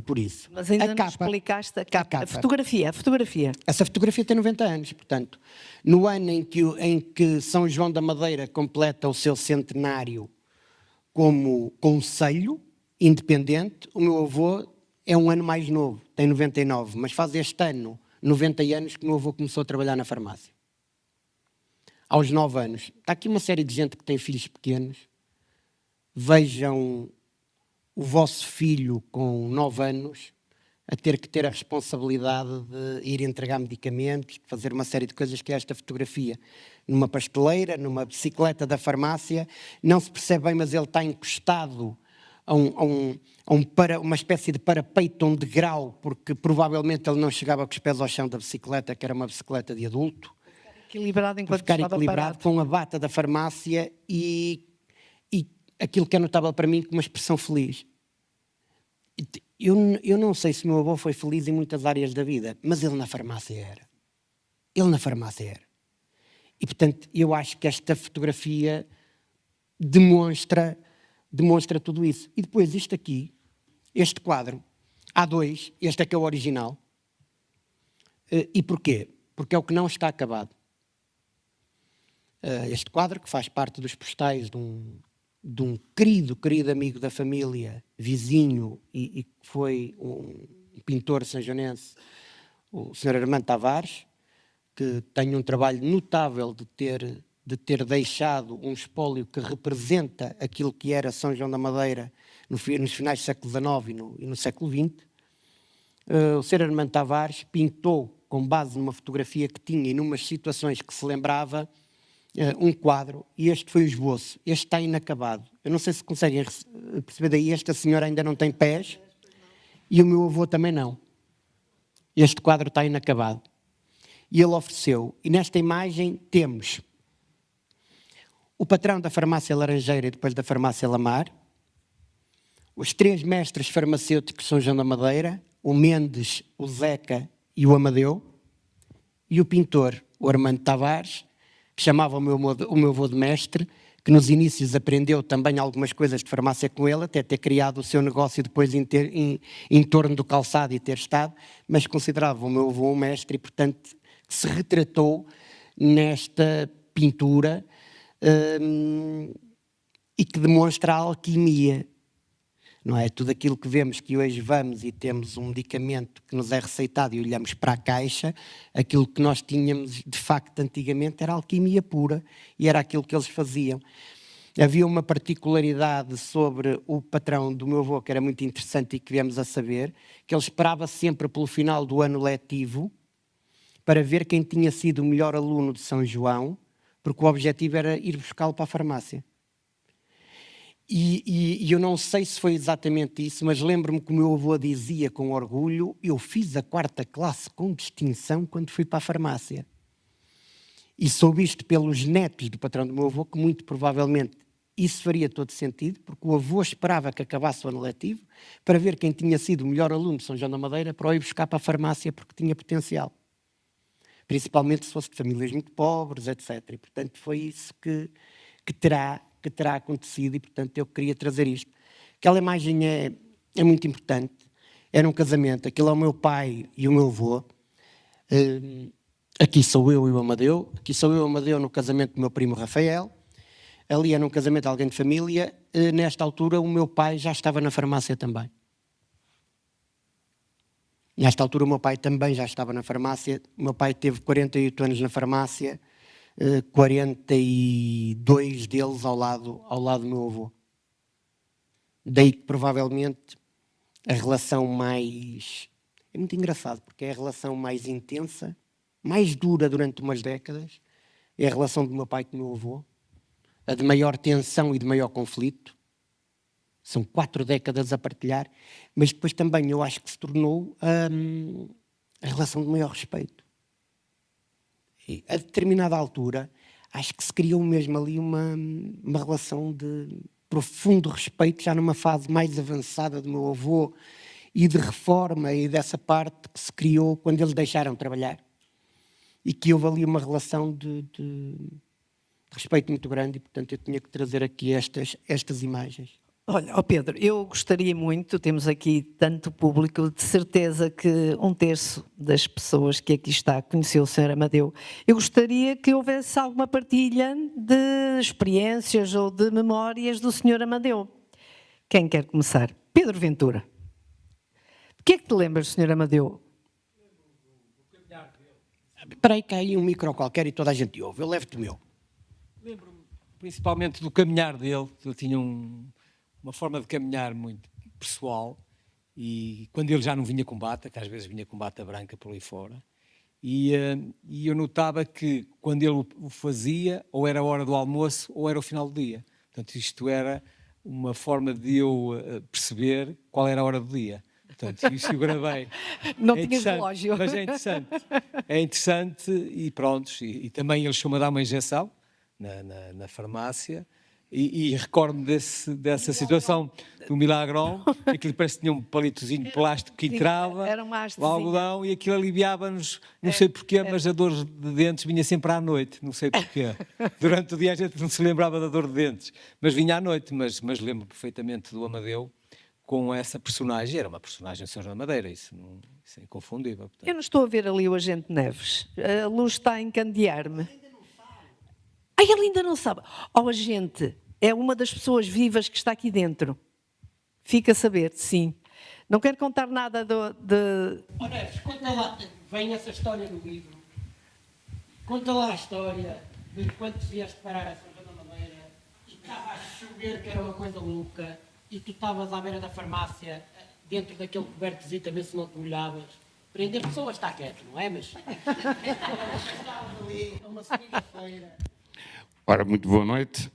por isso. Mas ainda não explicaste a capa. A fotografia. Essa fotografia tem 90 anos, portanto, no ano em que São João da Madeira completa o seu centenário como concelho, independente. O meu avô é um ano mais novo, tem 99, mas faz este ano 90 anos que o meu avô começou a trabalhar na farmácia. Aos 9 anos. Está aqui uma série de gente que tem filhos pequenos. Vejam o vosso filho com 9 anos a ter a responsabilidade de ir entregar medicamentos, de fazer uma série de coisas, que é esta fotografia. Numa pasteleira, numa bicicleta da farmácia, não se percebe bem, mas ele está encostado a uma espécie de parapeito, um degrau, porque provavelmente ele não chegava com os pés ao chão da bicicleta, que era uma bicicleta de adulto. Equilibrado Para enquanto ficar estava equilibrado parado. com a bata da farmácia e aquilo que é notável para mim, com uma expressão feliz. Eu não sei se o meu avô foi feliz em muitas áreas da vida, mas ele na farmácia era. Ele na farmácia era. E, portanto, eu acho que esta fotografia demonstra tudo isso. E depois isto aqui, este quadro, há dois, este é que é o original. E porquê? Porque é o que não está acabado. Este quadro, que faz parte dos postais de um querido amigo da família, vizinho, e que foi um pintor sanjonense, o Sr. Armando Tavares, que tem um trabalho notável de ter deixado um espólio que representa aquilo que era São João da Madeira nos finais do século XIX e no século XX. O Sr. Armando Tavares pintou, com base numa fotografia que tinha e numas situações que se lembrava, um quadro, e este foi o esboço. Este está inacabado. Eu não sei se conseguem perceber daí, esta senhora ainda não tem pés e o meu avô também não. Este quadro está inacabado. E ele ofereceu, e nesta imagem temos o patrão da farmácia Laranjeira e depois da farmácia Lamar, os 3 mestres farmacêuticos de São João da Madeira, o Mendes, o Zeca e o Amadeu, e o pintor, o Armando Tavares, que chamava o meu avô de mestre, que nos inícios aprendeu também algumas coisas de farmácia com ele, até ter criado o seu negócio depois em torno do calçado e ter estado, mas considerava o meu avô um mestre e, portanto, que se retratou nesta pintura e que demonstra a alquimia. Não é? Tudo aquilo que vemos, que hoje vamos e temos um medicamento que nos é receitado e olhamos para a caixa, aquilo que nós tínhamos de facto antigamente era alquimia pura e era aquilo que eles faziam. Havia uma particularidade sobre o patrão do meu avô que era muito interessante e que viemos a saber, que ele esperava sempre pelo final do ano letivo para ver quem tinha sido o melhor aluno de São João, porque o objetivo era ir buscá-lo para a farmácia. E eu não sei se foi exatamente isso, mas lembro-me que o meu avô dizia com orgulho: eu fiz a 4ª classe com distinção quando fui para a farmácia. E soube isto pelos netos do patrão do meu avô, que muito provavelmente isso faria todo sentido, porque o avô esperava que acabasse o ano letivo para ver quem tinha sido o melhor aluno de São João da Madeira para o ir buscar para a farmácia porque tinha potencial. Principalmente se fosse de famílias muito pobres, etc. E, portanto, foi isso que terá acontecido e, portanto, eu queria trazer isto. Aquela imagem é muito importante. Era um casamento. Aquilo é o meu pai e o meu avô. Aqui sou eu e o Amadeu. Aqui sou eu e o Amadeu no casamento do meu primo Rafael. Ali era um casamento de alguém de família. Nesta altura, o meu pai já estava na farmácia também. Nesta altura, o meu pai também já estava na farmácia. O meu pai teve 48 anos na farmácia. 42 deles ao lado do meu avô. Daí que provavelmente a relação mais... É muito engraçado, porque é a relação mais intensa, mais dura durante umas décadas, é a relação do meu pai com o meu avô, a de maior tensão e de maior conflito. São 4 décadas a partilhar, mas depois também eu acho que se tornou a relação de maior respeito. E a determinada altura, acho que se criou mesmo ali uma relação de profundo respeito, já numa fase mais avançada do meu avô, e de reforma e dessa parte que se criou quando eles deixaram de trabalhar. E que houve ali uma relação de respeito muito grande e, portanto, eu tinha que trazer aqui estas imagens. Olha, Pedro, eu gostaria muito, temos aqui tanto público, de certeza que 1/3 das pessoas que aqui está conheceu o Sr. Amadeu. Eu gostaria que houvesse alguma partilha de experiências ou de memórias do Sr. Amadeu. Quem quer começar? Pedro Ventura. O que é que te lembras, Sr. Amadeu? Espera aí, que há aí um micro qualquer e toda a gente ouve. Eu levo-te o meu. Lembro-me principalmente do caminhar dele. Ele tinha uma forma de caminhar muito pessoal, e quando ele já não vinha com bata, que às vezes vinha com bata branca por ali fora, e eu notava que quando ele o fazia, ou era a hora do almoço ou era o final do dia. Portanto, isto era uma forma de eu perceber qual era a hora do dia. Portanto, isso eu gravei. Não É tinhas interessante, relógio. mas é interessante. É interessante e pronto. E também ele chegou-me a dar uma injeção na farmácia, e recordo-me dessa situação do Milagrão, aquilo parece que tinha um palitozinho de plástico que Sim, entrava, era uma o hastezinha. algodão, e aquilo aliviava-nos, não sei porquê, mas a dor de dentes vinha sempre à noite, não sei porquê. Durante o dia a gente não se lembrava da dor de dentes, mas vinha à noite. Mas lembro perfeitamente do Amadeu com essa personagem. Era uma personagem de São João da Madeira, isso é inconfundível. Portanto. Eu não estou a ver ali o agente Neves. A luz está a encandear-me. Ai, ele ainda não sabe. Oh, agente, é uma das pessoas vivas que está aqui dentro. Fica a saber, sim. Não quero contar nada de... Oh, Neves, conta lá, vem essa história no livro. Conta lá a história de quando te vieste parar a São João da Madeira e estava a chover, que era uma coisa louca, e tu estavas à beira da farmácia, dentro daquele cobertozinho, também se não te molhavas. Prender pessoas está quieto, não é? Mas estavas ali, a uma segunda-feira. Ora, muito boa noite.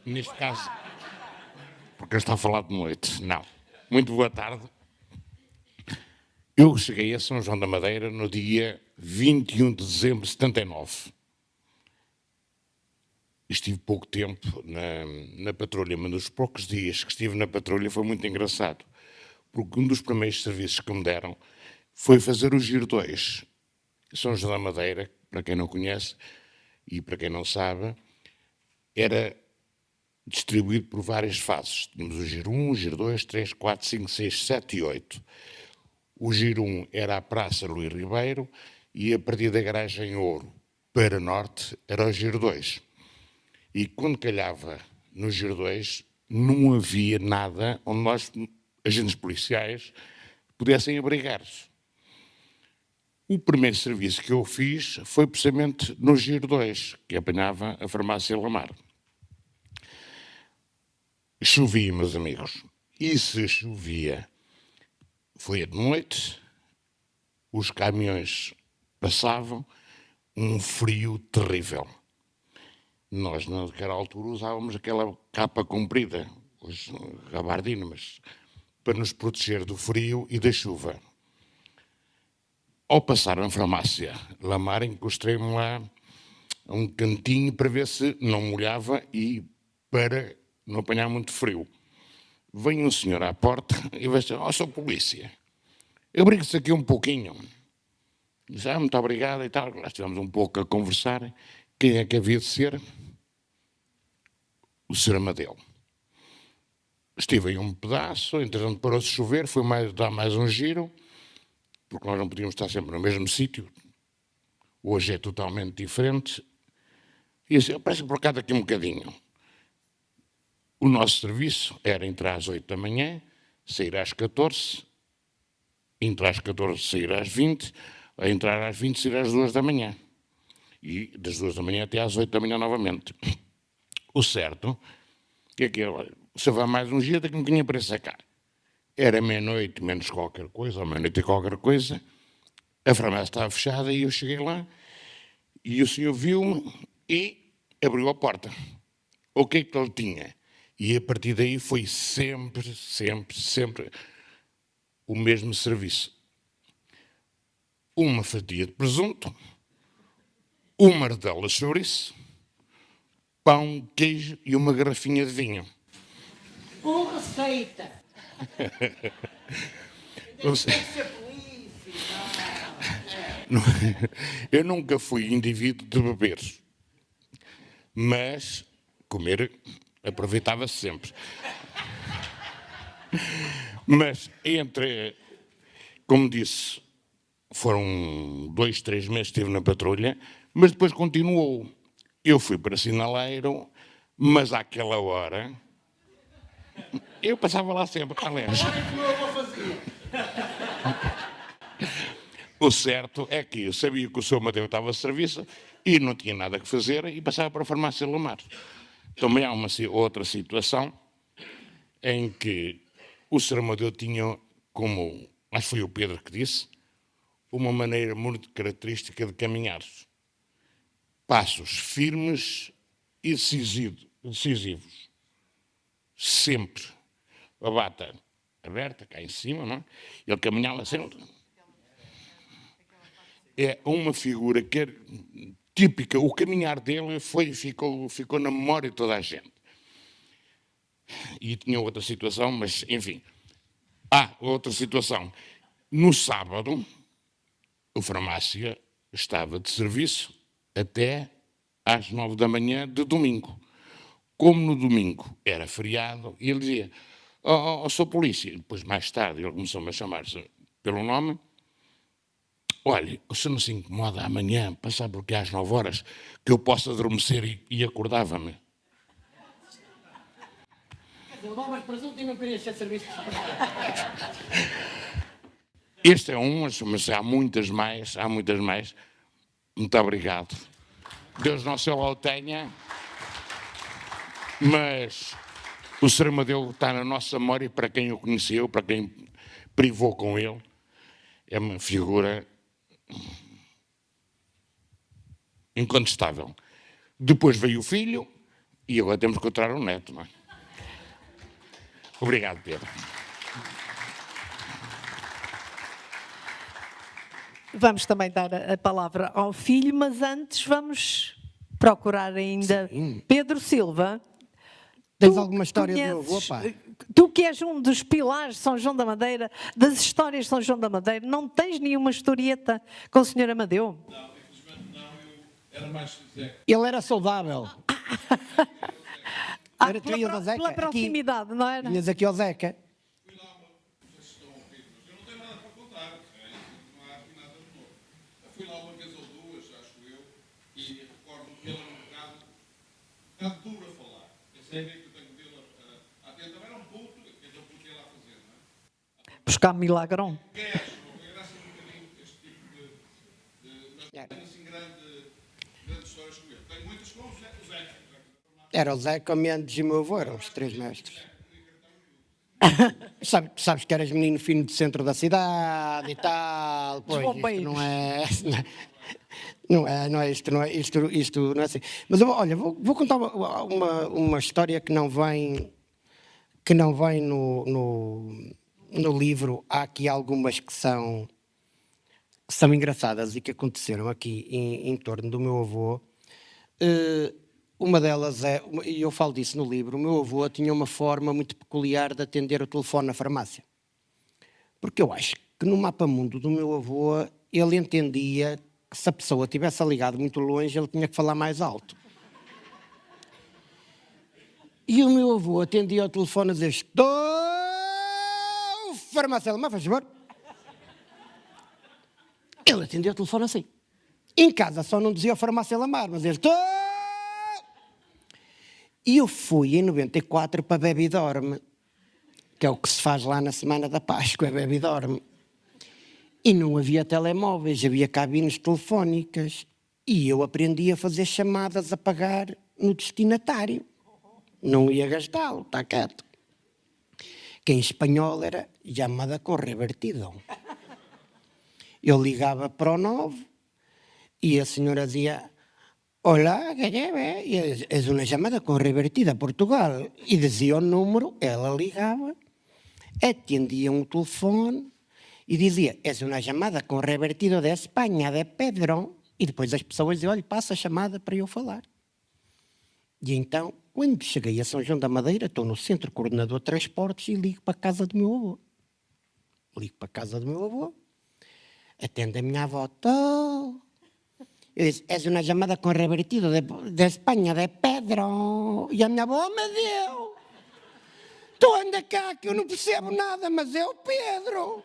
Neste caso, porque eu estou a falar de noite. Não. Muito boa tarde. Eu cheguei a São João da Madeira no dia 21 de dezembro de 79. Estive pouco tempo na patrulha, mas nos poucos dias que estive na patrulha foi muito engraçado, porque um dos primeiros serviços que me deram foi fazer o Giro 2. São João da Madeira, para quem não conhece e para quem não sabe, era distribuído por várias fases. Tínhamos o Giro 1, o Giro 2, 3, 4, 5, 6, 7 e 8. O Giro 1 era a Praça Luís Ribeiro, e a partir da Garagem Ouro para norte era o Giro 2. E quando calhava no Giro 2, não havia nada onde nós, agentes policiais, pudessem abrigar-se. O primeiro serviço que eu fiz foi precisamente no Giro 2, que apanhava a farmácia Lamar. Chovia, meus amigos. E se chovia, foi de noite, os caminhões passavam, um frio terrível. Nós, naquela altura, usávamos aquela capa comprida, os gabardino, mas para nos proteger do frio e da chuva. Ao passar na farmácia Lamar, encostei-me lá a um cantinho para ver se não molhava e para não apanhar muito frio. Vem um senhor à porta e vai dizer: "Oh, sou polícia, abrigue-se aqui um pouquinho." Diz: "Muito obrigado" e tal. Lá estivemos um pouco a conversar. Quem é que havia de ser? O Sr. Amadeu. Estive aí um pedaço, entretanto parou-se de chover, foi dar mais um giro, porque nós não podíamos estar sempre no mesmo sítio. Hoje é totalmente diferente. E assim, parece que por cá daqui um bocadinho. O nosso serviço era entrar às 8 da manhã, sair às 14, entrar às 14, sair às 20, a entrar às 20, sair às 2 da manhã. E das 2 da manhã até às 8 da manhã novamente. O certo é que se vai mais um dia, daqui um bocadinho para sacar. Era meia-noite, menos qualquer coisa, ou meia-noite e qualquer coisa, a farmácia estava fechada e eu cheguei lá e o senhor viu-me e abriu a porta. O que é que ele tinha? E a partir daí foi sempre o mesmo serviço. Uma fatia de presunto, uma rodela de chouriço, pão, queijo e uma garrafinha de vinho. Com receita. Eu nunca fui indivíduo de beber, mas comer aproveitava-se sempre. Mas como disse, foram 2, 3 meses que estive na patrulha, mas depois continuou. Eu fui para sinaleiro, mas àquela hora Eu passava lá sempre, aliás. O certo é que eu sabia que o Sr. Amadeu estava a serviço e não tinha nada que fazer e passava para a farmácia Lamar. Também há outra situação em que o Sr. Amadeu tinha, como acho que foi o Pedro que disse, uma maneira muito característica de caminhar. Passos firmes e decisivos. Sempre. A bata aberta, cá em cima, não é? Ele caminhava sempre. É uma figura que é típica. O caminhar dele ficou na memória de toda a gente. E tinha outra situação, mas, enfim. Outra situação. No sábado, a farmácia estava de serviço até às 9 da manhã de domingo. Como no domingo era feriado, e ele dizia, sou polícia. Depois, mais tarde, ele começou-me a chamar-se pelo nome. Olha, o senhor não se incomoda amanhã, passar por aqui às 9 horas, que eu possa adormecer e acordava-me. Levavas presunto e não querias ser serviço. Este é um, mas há muitas mais. Muito obrigado. Deus não se o tenha, mas o Sr. Amadeu está na nossa memória para quem o conheceu, para quem privou com ele. É uma figura incontestável. Depois veio o filho e agora temos que encontrar o neto, não é? Obrigado, Pedro. Vamos também dar a palavra ao filho, mas antes vamos procurar ainda Pedro Silva. Tens Tu alguma história do meu avô, conheces- pá? Tu que és um dos pilares de São João da Madeira, das histórias de São João da Madeira, não tens nenhuma historieta com o Sr. Amadeu? Não, infelizmente não, eu era mais Zé. Ele era saudável. Era tu e o Zeca. Pela Aqui, proximidade, não era? vinhas aqui ao Zeca. Fui lá não sei se estão a ouvir, mas eu não tenho nada para contar, não há aqui nada de novo. Eu fui lá uma vez ou duas, acho eu, e recordo que ele era um bocado duro a falar. Essa é a ideia que eu tenho dele a ter. Também era um puto, que ele podia lá fazer, não é? Buscar milagrom. Queres, era assim um bocadinho este tipo mas não tenho assim grandes histórias com ele. Tenho muitas com o Zé. Era o Zeca, o Mendes e o meu avô, eram os três mestres. Sabes que eras menino fino do centro da cidade e tal. Pois, isto bombeiros. não é... Isto não é assim. Mas olha, vou contar uma história que não vem no livro. Há aqui algumas que são engraçadas e que aconteceram aqui em torno do meu avô. Uma delas e eu falo disso no livro, o meu avô tinha uma forma muito peculiar de atender o telefone na farmácia. Porque eu acho que no mapa mundo do meu avô, ele entendia que se a pessoa tivesse ligado muito longe, ele tinha que falar mais alto. E o meu avô atendia ao telefone a dizer, estou farmácia alemã, faz favor. Ele atendia o telefone assim. Em casa só não dizia farmácia Lamar, mas ele estou... E eu fui em 94 para Bebe e Dorme, que é o que se faz lá na Semana da Páscoa, é Bebe e Dorme. E não havia telemóveis, havia cabines telefónicas. E eu aprendi a fazer chamadas a pagar no destinatário. Não ia gastá-lo, está quieto. Que em espanhol era chamada com revertido. Eu ligava para o 9 e a senhora dizia... Hola, que lleve. Es una llamada con revertida a Portugal. E dizia o número, ela ligava, atendia um telefone e dizia, es una llamada con revertido de Espanha, de Pedro. E depois as pessoas diziam, olha, passa a chamada para eu falar. E então, quando cheguei a São João da Madeira, estou no Centro Coordenador de Transportes e ligo para a casa do meu avô. Ligo para a casa do meu avô, atende a minha avó, tô. Eu disse, és uma chamada com revertido de Espanha, de Pedro. E a minha avó me deu. Tu anda cá que eu não percebo nada, mas é o Pedro.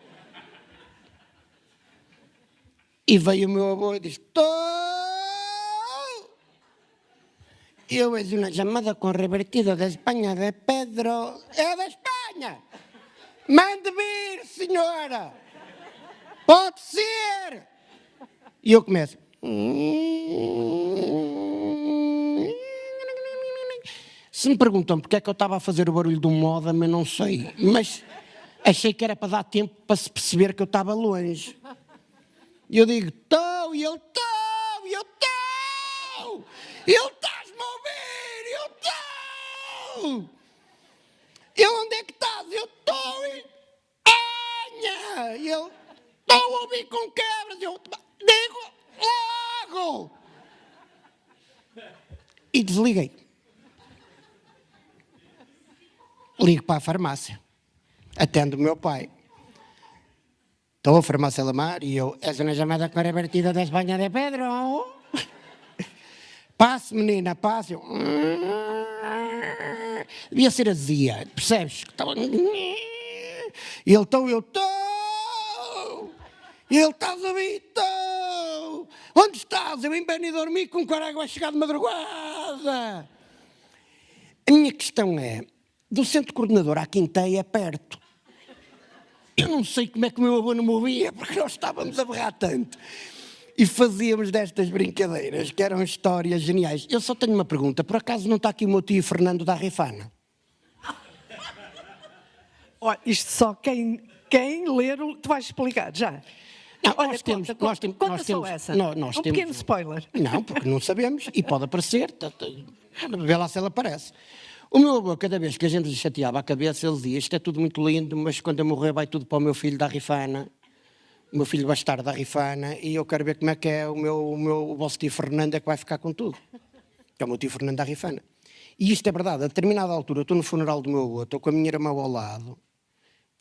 E veio o meu avô e disse, estou. Eu es una llamada con revertido de España de Pedro. É da Espanha! Mande vir, senhora! Pode ser! E eu começo. Se me perguntam porque é que eu estava a fazer o barulho do modem, eu não sei. Mas achei que era para dar tempo para se perceber que eu estava longe. E eu digo, estou, e ele estou, e eu estou! Ele está-me a ouvir, eu estou! Ele, onde é que estás? Eu estou em Espanha! E ele, estou a ouvir com quebras. Eu digo, logo! E desliguei. Ligo para a farmácia. Atendo o meu pai. Estou a farmácia Lamar e eu, és uma chamada com a revertida da Espanha de Pedro. Passe, menina, passe. Eu, devia ser azia, percebes? Ele estou, eu estou. Ele estás a vir, estou. Onde estás? Eu em Beni dormir com o caralho a chegar de madrugada. A minha questão é, do centro coordenador à Quinteia é perto. Eu não sei como é que o meu avô não me ouvia, porque nós estávamos a berrar tanto. E fazíamos destas brincadeiras, que eram histórias geniais. Eu só tenho uma pergunta, por acaso não está aqui o meu tio Fernando da Rifana? Olha, isto só quem ler, tu vais explicar já. Não, Olha, nós temos... conta só essa. Nós um temos, pequeno spoiler. Não, porque não sabemos, e pode aparecer, vê lá se ela aparece. O meu avô, cada vez que a gente lhe chateava a cabeça, ele dizia, isto é tudo muito lindo, mas quando eu morrer vai tudo para o meu filho da Rifana, o meu filho bastardo da Rifana, e eu quero ver como é que é o vosso tio Fernando é que vai ficar com tudo. Que é o meu tio Fernando da Rifana. E isto é verdade, a determinada altura, eu estou no funeral do meu avô, estou com a minha irmã ao lado,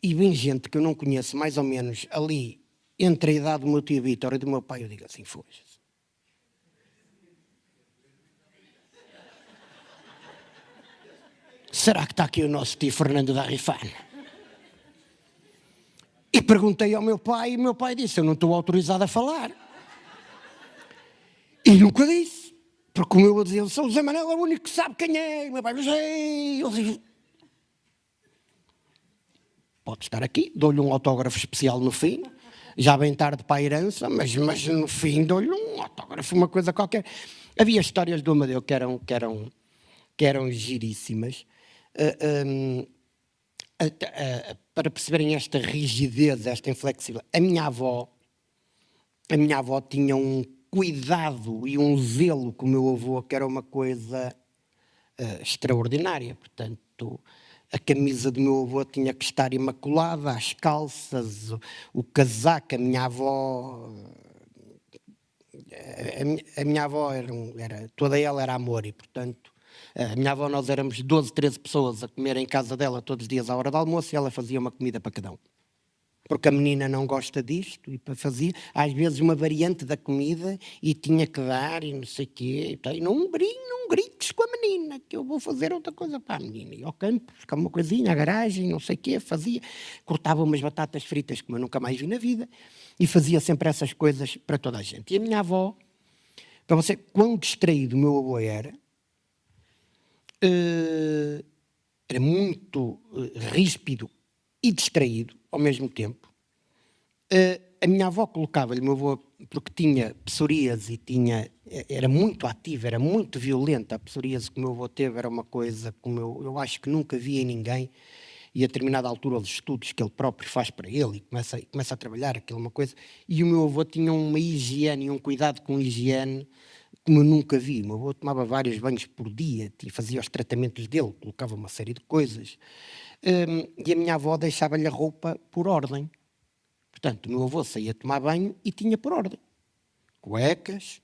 e vem gente que eu não conheço, mais ou menos, ali, entre a idade do meu tio Vítor e do meu pai, eu digo assim, foge. Será que está aqui o nosso tio Fernando da Rifana? E perguntei ao meu pai, e o meu pai disse, eu não estou autorizado a falar. E nunca disse, porque o meu avô dizia, São José Manuel é o único que sabe quem é. E o meu pai, não sei. Eu disse, pode estar aqui, dou-lhe um autógrafo especial no fim, já bem tarde para a herança, mas no fim dou-lhe um autógrafo, uma coisa qualquer. Havia histórias do Amadeu que eram giríssimas. Para perceberem esta rigidez, esta inflexibilidade, a minha avó tinha um cuidado e um zelo com o meu avô que era uma coisa extraordinária. Portanto, a camisa do meu avô tinha que estar imaculada, as calças, o casaco. A minha avó toda ela era amor e, portanto, a minha avó, nós éramos 12, 13 pessoas a comer em casa dela todos os dias à hora do almoço e ela fazia uma comida para cada um. Porque a menina não gosta disto e fazia, às vezes, uma variante da comida e tinha que dar e não sei o quê. E não grites com a menina, que eu vou fazer outra coisa para a menina. E ao campo, buscar uma coisinha, à garagem, não sei o quê, fazia. Cortava umas batatas fritas como eu nunca mais vi na vida e fazia sempre essas coisas para toda a gente. E a minha avó, para você, quão distraído o meu avô era muito ríspido e distraído ao mesmo tempo. A minha avó colocava-lhe, o meu avô, porque tinha psoríase e era muito ativo, era muito violenta. A psoríase que o meu avô teve era uma coisa como eu acho que nunca vi em ninguém, e a determinada altura os estudos que ele próprio faz para ele e começa a trabalhar aquilo, uma coisa, e o meu avô tinha uma higiene e um cuidado com higiene como eu nunca vi. O meu avô tomava vários banhos por dia e fazia os tratamentos dele, colocava uma série de coisas. E a minha avó deixava-lhe a roupa por ordem. Portanto, o meu avô saía tomar banho e tinha por ordem. Cuecas,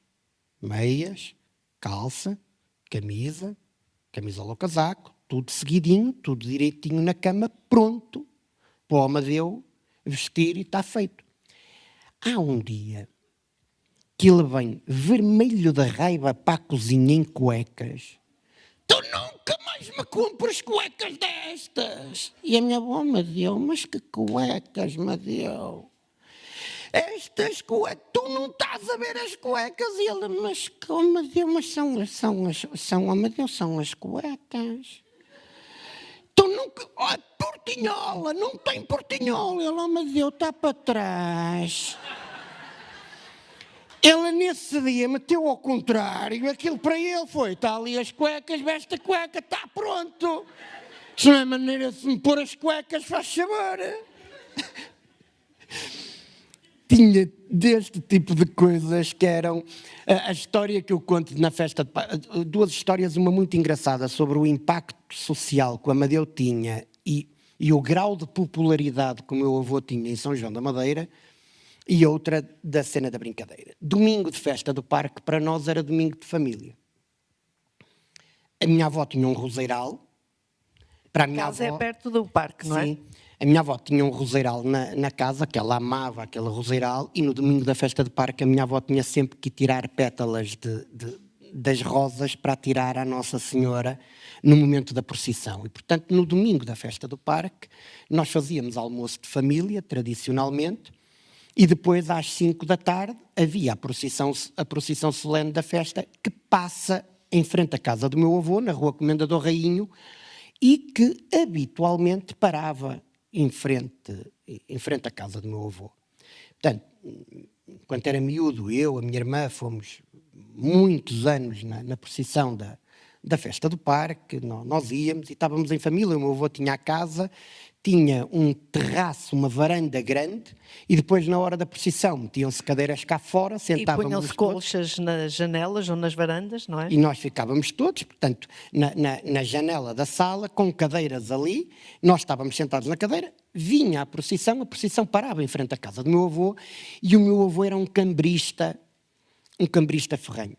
meias, calça, camisola ao casaco, tudo seguidinho, tudo direitinho na cama, pronto para o Amadeu vestir e está feito. Há um dia que ele vem vermelho da raiva para a cozinha em cuecas. Tu nunca mais me compras cuecas destas. E a minha avó me deu, mas que cuecas me deu? estas cuecas, tu não estás a ver as cuecas? E ele, mas como Deus, mas são as cuecas. Tu nunca, portinhola, não tem portinhola. Ele, mas Deus, está para trás. Ele nesse dia meteu ao contrário, aquilo para ele foi, está ali as cuecas, veste a cueca, está pronto. Se não é maneira de me pôr as cuecas, faz favor. Tinha deste tipo de coisas que eram a história que eu conto na festa de Páscoa. Duas histórias, uma muito engraçada sobre o impacto social que o Amadeu tinha e o grau de popularidade que o meu avô tinha em São João da Madeira, e outra da cena da brincadeira. Domingo de festa do parque, para nós era domingo de família. A minha avó tinha um roseiral. Para a minha Casa avó, é perto do parque, não é? sim, a minha avó tinha um roseiral na casa, que ela amava aquele roseiral, e no domingo da festa do parque a minha avó tinha sempre que tirar pétalas das rosas para tirar à Nossa Senhora no momento da procissão. E, portanto, no domingo da festa do parque, nós fazíamos almoço de família, tradicionalmente, e depois, às 5 da tarde, havia a procissão solene da festa, que passa em frente à casa do meu avô, na Rua Comendador Rainho, e que habitualmente parava em frente à casa do meu avô. Portanto, enquanto era miúdo, eu, a minha irmã, fomos muitos anos na procissão da festa do parque, nós íamos e estávamos em família, o meu avô tinha a casa, tinha um terraço, uma varanda grande, e depois na hora da procissão metiam-se cadeiras cá fora, E sentávamos punham-se todos. colchas nas janelas ou nas varandas, não é? E nós ficávamos todos, portanto, na janela da sala, com cadeiras ali, nós estávamos sentados na cadeira, vinha a procissão parava em frente à casa do meu avô, e o meu avô era um cambrista ferrenho.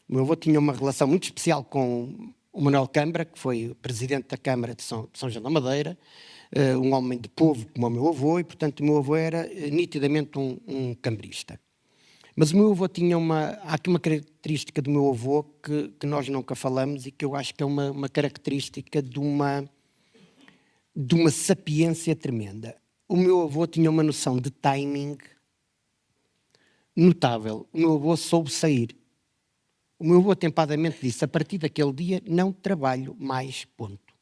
O meu avô tinha uma relação muito especial com o Manuel Câmara, que foi presidente da Câmara de São João da Madeira, um homem de povo como o meu avô, e portanto o meu avô era nitidamente um cambrista. Mas o meu avô tinha há aqui uma característica do meu avô que nós nunca falamos e que eu acho que é uma característica de uma sapiência tremenda. O meu avô tinha uma noção de timing notável. O meu avô soube sair. O meu avô atempadamente disse, a partir daquele dia não trabalho mais, ponto.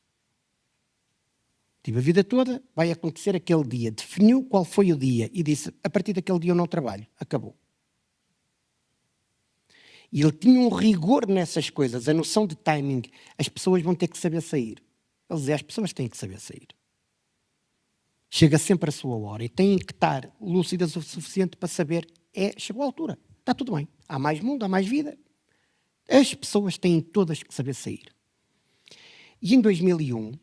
Tive a vida toda, vai acontecer aquele dia. Definiu qual foi o dia e disse, a partir daquele dia eu não trabalho. Acabou. E ele tinha um rigor nessas coisas, a noção de timing. As pessoas vão ter que saber sair. Ele dizia, as pessoas têm que saber sair. Chega sempre a sua hora e têm que estar lúcidas o suficiente para saber, chegou a altura, está tudo bem. Há mais mundo, há mais vida. As pessoas têm todas que saber sair. E em 2001,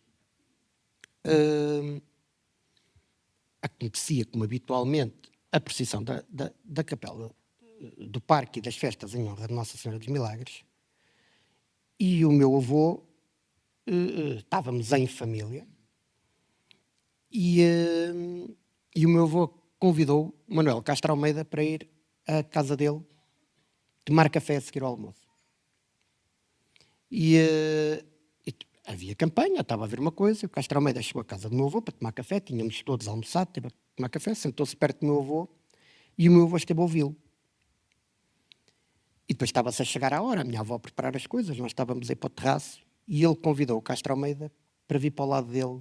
acontecia, como habitualmente, a procissão da capela do parque e das festas em honra de Nossa Senhora dos Milagres, e o meu avô, estávamos em família, e o meu avô convidou Manuel Castro Almeida para ir à casa dele tomar café a seguir ao almoço. E havia campanha, estava a ver uma coisa, o Castro Almeida chegou à casa do meu avô para tomar café, tínhamos todos almoçado, teve a tomar café, sentou-se perto do meu avô, e o meu avô esteve a ouvi-lo. E depois estava-se a chegar à hora, a minha avó a preparar as coisas, nós estávamos aí para o terraço, e ele convidou o Castro Almeida para vir para o lado dele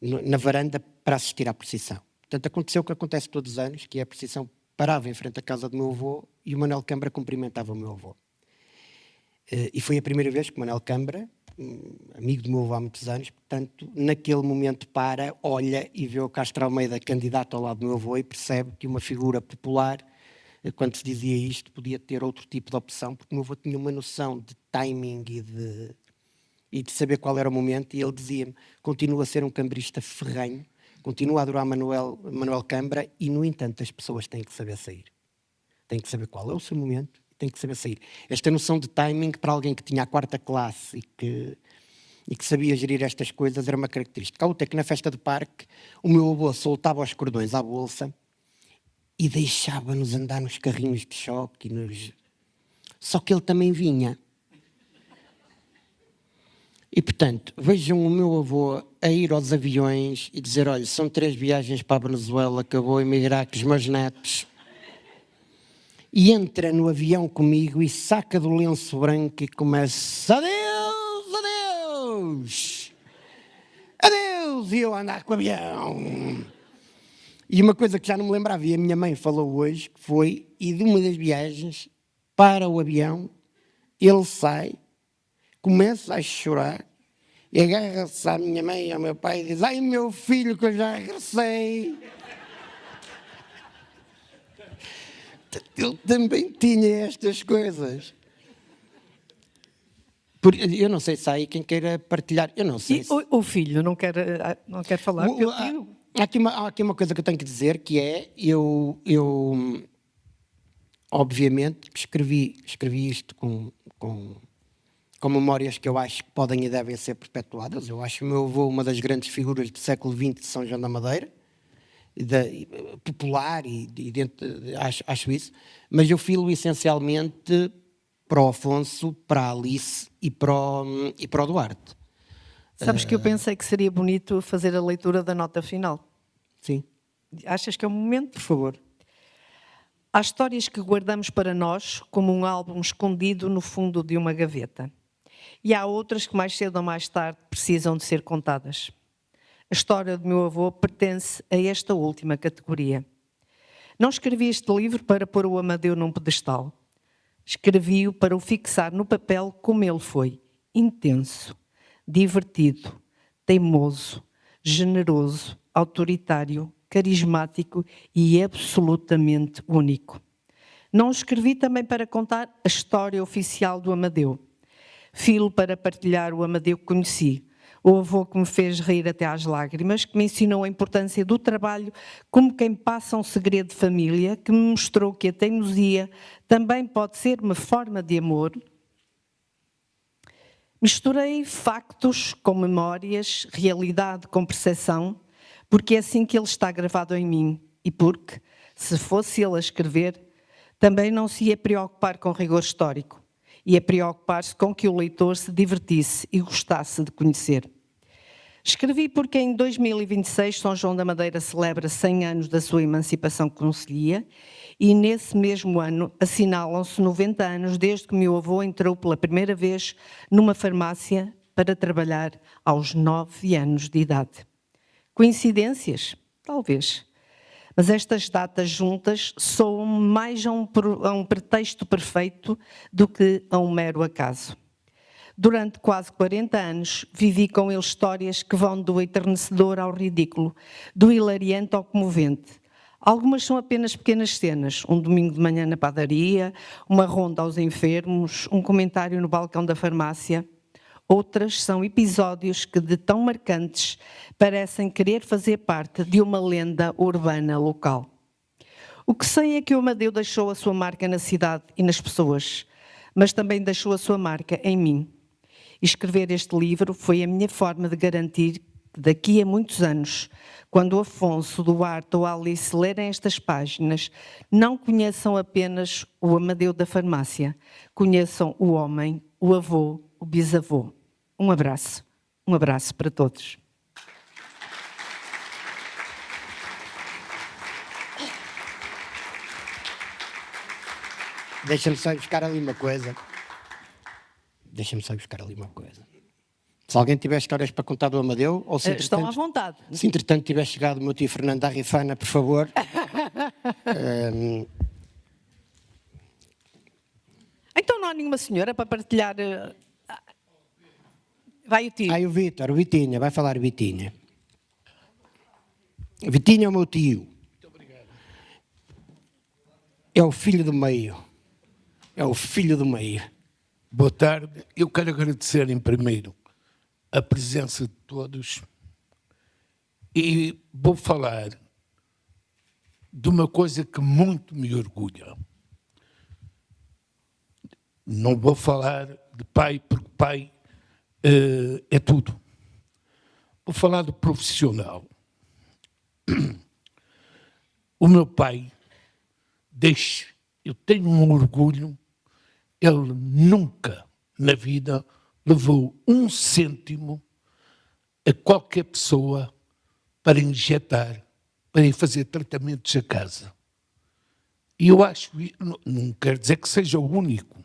na varanda para assistir à procissão. Portanto, aconteceu o que acontece todos os anos, que a procissão parava em frente à casa do meu avô e o Manuel Câmara cumprimentava o meu avô. E foi a primeira vez que o Manuel Câmara, amigo do meu avô há muitos anos, portanto, naquele momento olha e vê o Castro Almeida candidato ao lado do meu avô e percebe que uma figura popular, quando se dizia isto, podia ter outro tipo de opção, porque o meu avô tinha uma noção de timing e de saber qual era o momento, e ele dizia-me, continua a ser um cambrista ferrenho, continua a adorar Manuel Câmara, e, no entanto, as pessoas têm que saber sair. Têm que saber qual é o seu momento, têm que saber sair. Esta noção de timing, para alguém que tinha a 4ª classe e que sabia gerir estas coisas, era uma característica. A outra é que na festa do parque, o meu avô soltava os cordões à bolsa e deixava-nos andar nos carrinhos de choque. Só que ele também vinha. E, portanto, vejam o meu avô a ir aos aviões e dizer, olha, são 3 viagens para a Venezuela, que eu vou emigrar com os meus netos. E entra no avião comigo e saca do lenço branco e começa, adeus, adeus, adeus, e eu a andar com o avião. E uma coisa que já não me lembrava, e a minha mãe falou hoje, que foi, e de uma das viagens, para o avião, ele sai, começa a chorar, e agarra-se à minha mãe e ao meu pai e diz, ai meu filho que eu já regressei. Ele também tinha estas coisas. Eu não sei se há aí quem queira partilhar, eu não sei E se... o filho não quer falar? Há aqui uma coisa que eu tenho que dizer, que é, eu obviamente escrevi isto com memórias que eu acho que podem e devem ser perpetuadas. Eu acho o meu avô uma das grandes figuras do século XX de São João da Madeira, popular, acho isso, mas eu filo essencialmente para o Afonso, para a Alice e para o Duarte. Sabes que eu pensei que seria bonito fazer a leitura da nota final. Sim, Achas que é o momento? por favor. Há histórias que guardamos para nós como um álbum escondido no fundo de uma gaveta. E há outras que mais cedo ou mais tarde precisam de ser contadas. A história do meu avô pertence a esta última categoria. Não escrevi este livro para pôr o Amadeu num pedestal. Escrevi-o para o fixar no papel como ele foi: intenso, divertido, teimoso, generoso, autoritário, carismático e absolutamente único. Não o escrevi também para contar a história oficial do Amadeu. Filo para partilhar o Amadeu que conheci, o avô que me fez rir até às lágrimas, que me ensinou a importância do trabalho como quem passa um segredo de família, que me mostrou que a teimosia também pode ser uma forma de amor. Misturei factos com memórias, realidade com percepção, porque é assim que ele está gravado em mim e porque, se fosse ele a escrever, também não se ia preocupar com rigor histórico, ia preocupar-se com que o leitor se divertisse e gostasse de conhecer. Escrevi porque em 2026 São João da Madeira celebra 100 anos da sua emancipação concelhia e nesse mesmo ano assinalam-se 90 anos desde que meu avô entrou pela primeira vez numa farmácia para trabalhar aos 9 anos de idade. Coincidências? Talvez. Mas estas datas juntas soam mais a um pretexto perfeito do que a um mero acaso. Durante quase 40 anos, vivi com ele histórias que vão do enternecedor ao ridículo, do hilariante ao comovente. Algumas são apenas pequenas cenas, um domingo de manhã na padaria, uma ronda aos enfermos, um comentário no balcão da farmácia. Outras são episódios que, de tão marcantes, parecem querer fazer parte de uma lenda urbana local. O que sei é que o Amadeu deixou a sua marca na cidade e nas pessoas, mas também deixou a sua marca em mim. E escrever este livro foi a minha forma de garantir que daqui a muitos anos, quando o Afonso, Duarte ou a Alice lerem estas páginas, não conheçam apenas o Amadeu da farmácia, conheçam o homem, o avô, o bisavô. Um abraço para todos. Deixa-me só buscar ali uma coisa. Se alguém tiver histórias para contar do Amadeu, ou se Estão à vontade. Se entretanto tiver chegado o meu tio Fernando da Rifana, por favor. Então não há nenhuma senhora para partilhar. Vai o tio. Aí o Vitinha, vai falar o Vitinha. Vitinha é o meu tio. Muito obrigado. É o filho do meio. Boa tarde. Eu quero agradecer em primeiro a presença de todos e vou falar de uma coisa que muito me orgulha. Não vou falar de pai, porque pai é tudo. Vou falar do profissional. O meu pai, eu tenho um orgulho, ele nunca na vida levou 1 cêntimo a qualquer pessoa para injetar, para ir fazer tratamentos a casa. E eu acho, não quero dizer que seja o único,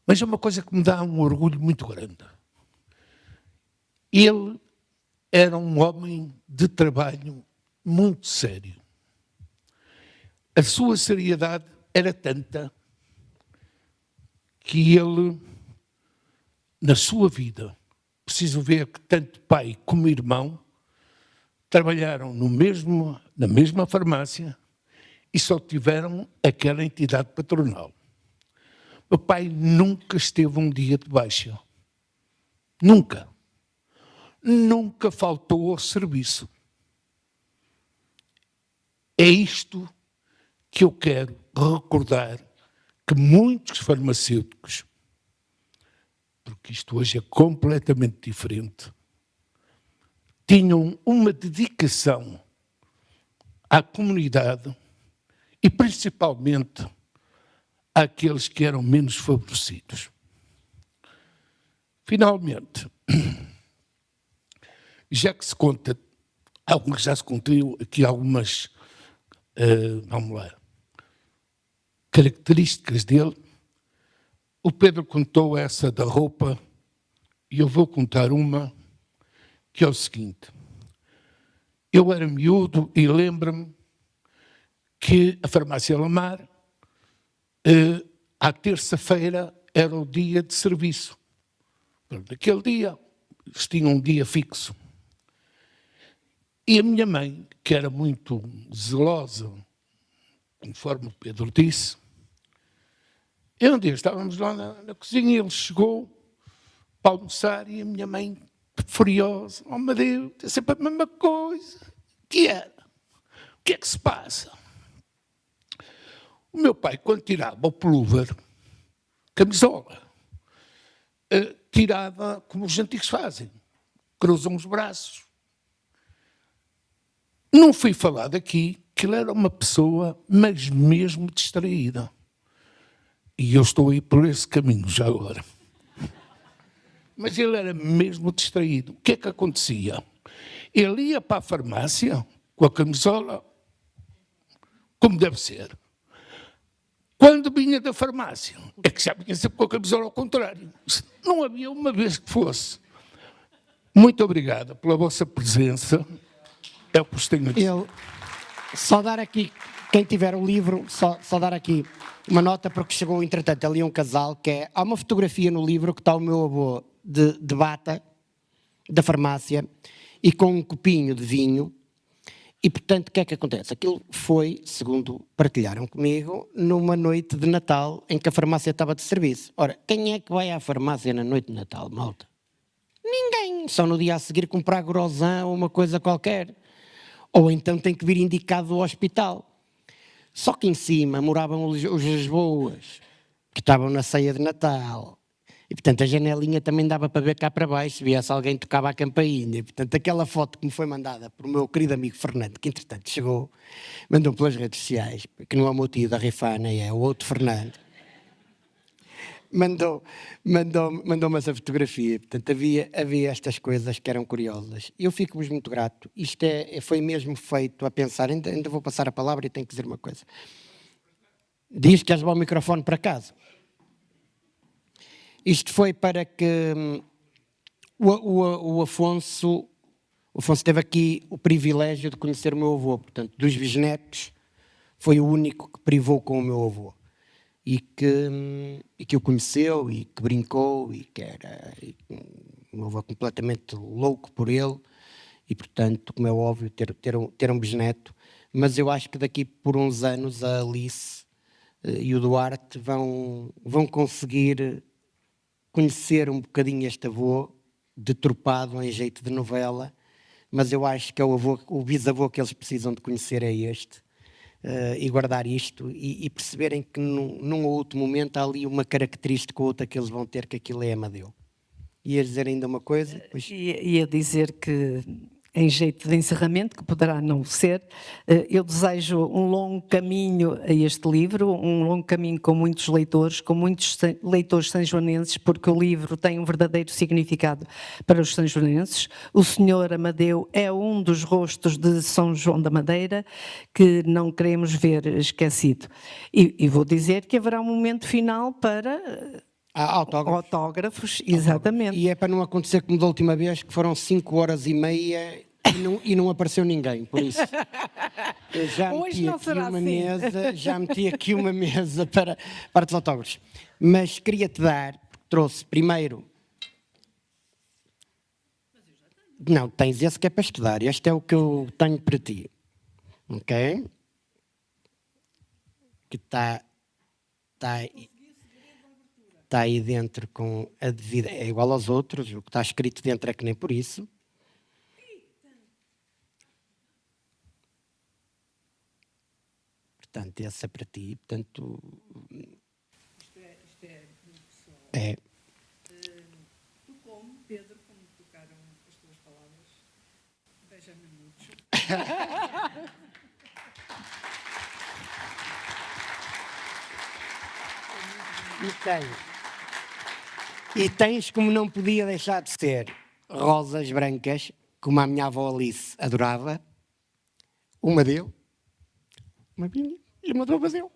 mas é uma coisa que me dá um orgulho muito grande. Ele era um homem de trabalho muito sério. A sua seriedade era tanta que ele, na sua vida, preciso ver que tanto pai como irmão trabalharam na mesma farmácia e só tiveram aquela entidade patronal. Meu pai nunca esteve um dia de baixa. Nunca. Nunca faltou ao serviço. É isto que eu quero recordar que muitos farmacêuticos, porque isto hoje é completamente diferente, tinham uma dedicação à comunidade e principalmente àqueles que eram menos favorecidos. Finalmente, já que se conta, já se contou aqui algumas, vamos lá, características dele, o Pedro contou essa da roupa e eu vou contar uma que é o seguinte. Eu era miúdo e lembro-me que a farmácia Lamar, à terça-feira, era o dia de serviço. Naquele dia, eles tinham um dia fixo. E a minha mãe, que era muito zelosa, conforme o Pedro disse, e um dia estávamos lá na cozinha e ele chegou para almoçar e a minha mãe, furiosa, oh meu Deus, é sempre a mesma coisa. O que era? O que é que se passa? O meu pai, quando tirava o pullover, camisola, tirava como os antigos fazem, cruzam os braços. Não fui falado aqui que ele era uma pessoa, mas mesmo distraída. E eu estou aí por esse caminho já agora. Mas ele era mesmo distraído. O que é que acontecia? Ele ia para a farmácia com a camisola, como deve ser. Quando vinha da farmácia, é que já vinha sempre com a camisola ao contrário. Não havia uma vez que fosse. Muito obrigado pela vossa presença. É o que vos tenho a dizer. Só dar aqui, quem tiver o livro, só dar aqui uma nota, porque chegou, entretanto, ali um casal que é... Há uma fotografia no livro que está o meu avô de bata, da farmácia, e com um copinho de vinho. E, portanto, o que é que acontece? Aquilo foi, segundo partilharam comigo, numa noite de Natal em que a farmácia estava de serviço. Ora, quem é que vai à farmácia na noite de Natal, malta? Ninguém. Só no dia a seguir comprar grosão ou uma coisa qualquer. Ou então tem que vir indicado do hospital. Só que em cima moravam os Lisboas, que estavam na ceia de Natal. E, portanto, a janelinha também dava para ver cá para baixo, se viesse alguém tocava a campainha. E, portanto, aquela foto que me foi mandada por o meu querido amigo Fernando, que entretanto chegou, mandou pelas redes sociais, que não é o meu tio da Rifana, é o outro Fernando, mandou-me essa fotografia. Portanto, havia estas coisas que eram curiosas. Eu fico-vos muito grato. Isto foi mesmo feito a pensar, ainda vou passar a palavra e tenho que dizer uma coisa. Diz que has levar o microfone para casa. Isto foi para que o Afonso teve aqui o privilégio de conhecer o meu avô. Portanto, dos bisnetos, foi o único que privou com o meu avô. E que o conheceu, e que brincou, e que era o meu avô completamente louco por ele. E, portanto, como é óbvio, ter um bisneto. Mas eu acho que daqui por uns anos a Alice e o Duarte vão conseguir conhecer um bocadinho este avô, deturpado em jeito de novela, mas eu acho que é o bisavô que eles precisam de conhecer é este, e guardar isto, e perceberem que num ou outro momento há ali uma característica ou outra que eles vão ter, que aquilo é Amadeu. Ia dizer ainda uma coisa? Pois... Ia dizer que em jeito de encerramento, que poderá não ser, eu desejo um longo caminho a este livro, um longo caminho com muitos leitores sanjoanenses, porque o livro tem um verdadeiro significado para os sanjoanenses. O Senhor Amadeu é um dos rostos de São João da Madeira que não queremos ver esquecido. E vou dizer que haverá um momento final para autógrafos, exatamente. E é para não acontecer como da última vez, que foram 5h30 e não apareceu ninguém, por isso. Eu já Hoje meti não aqui será uma assim. mesa, já meti aqui uma mesa para os autógrafos. Mas queria-te dar, trouxe primeiro. Não, tens esse que é para estudar. Este é o que eu tenho para ti. Ok? Que está aí dentro com a devida. É igual aos outros, o que está escrito dentro é que nem por isso. Portanto, esse é para ti. Portanto, Isto é muito pessoal. é. Tu como, Pedro, como tocaram as tuas palavras, beija-me muito. E tens, como não podia deixar de ser, rosas brancas, como a minha avó Alice adorava. Uma deu, uma minha e uma do Baseu.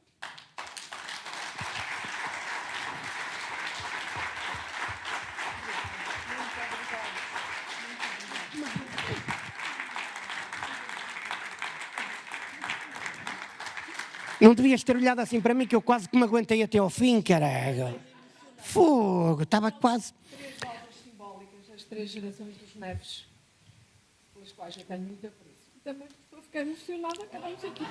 Não devias ter olhado assim para mim, que eu quase que me aguentei até ao fim, caralho. Fogo, estava quase. 3 obras simbólicas, as 3 gerações dos Neves, pelas quais eu tenho muito apreço. Também fiquei emocionada, caramba, aqui.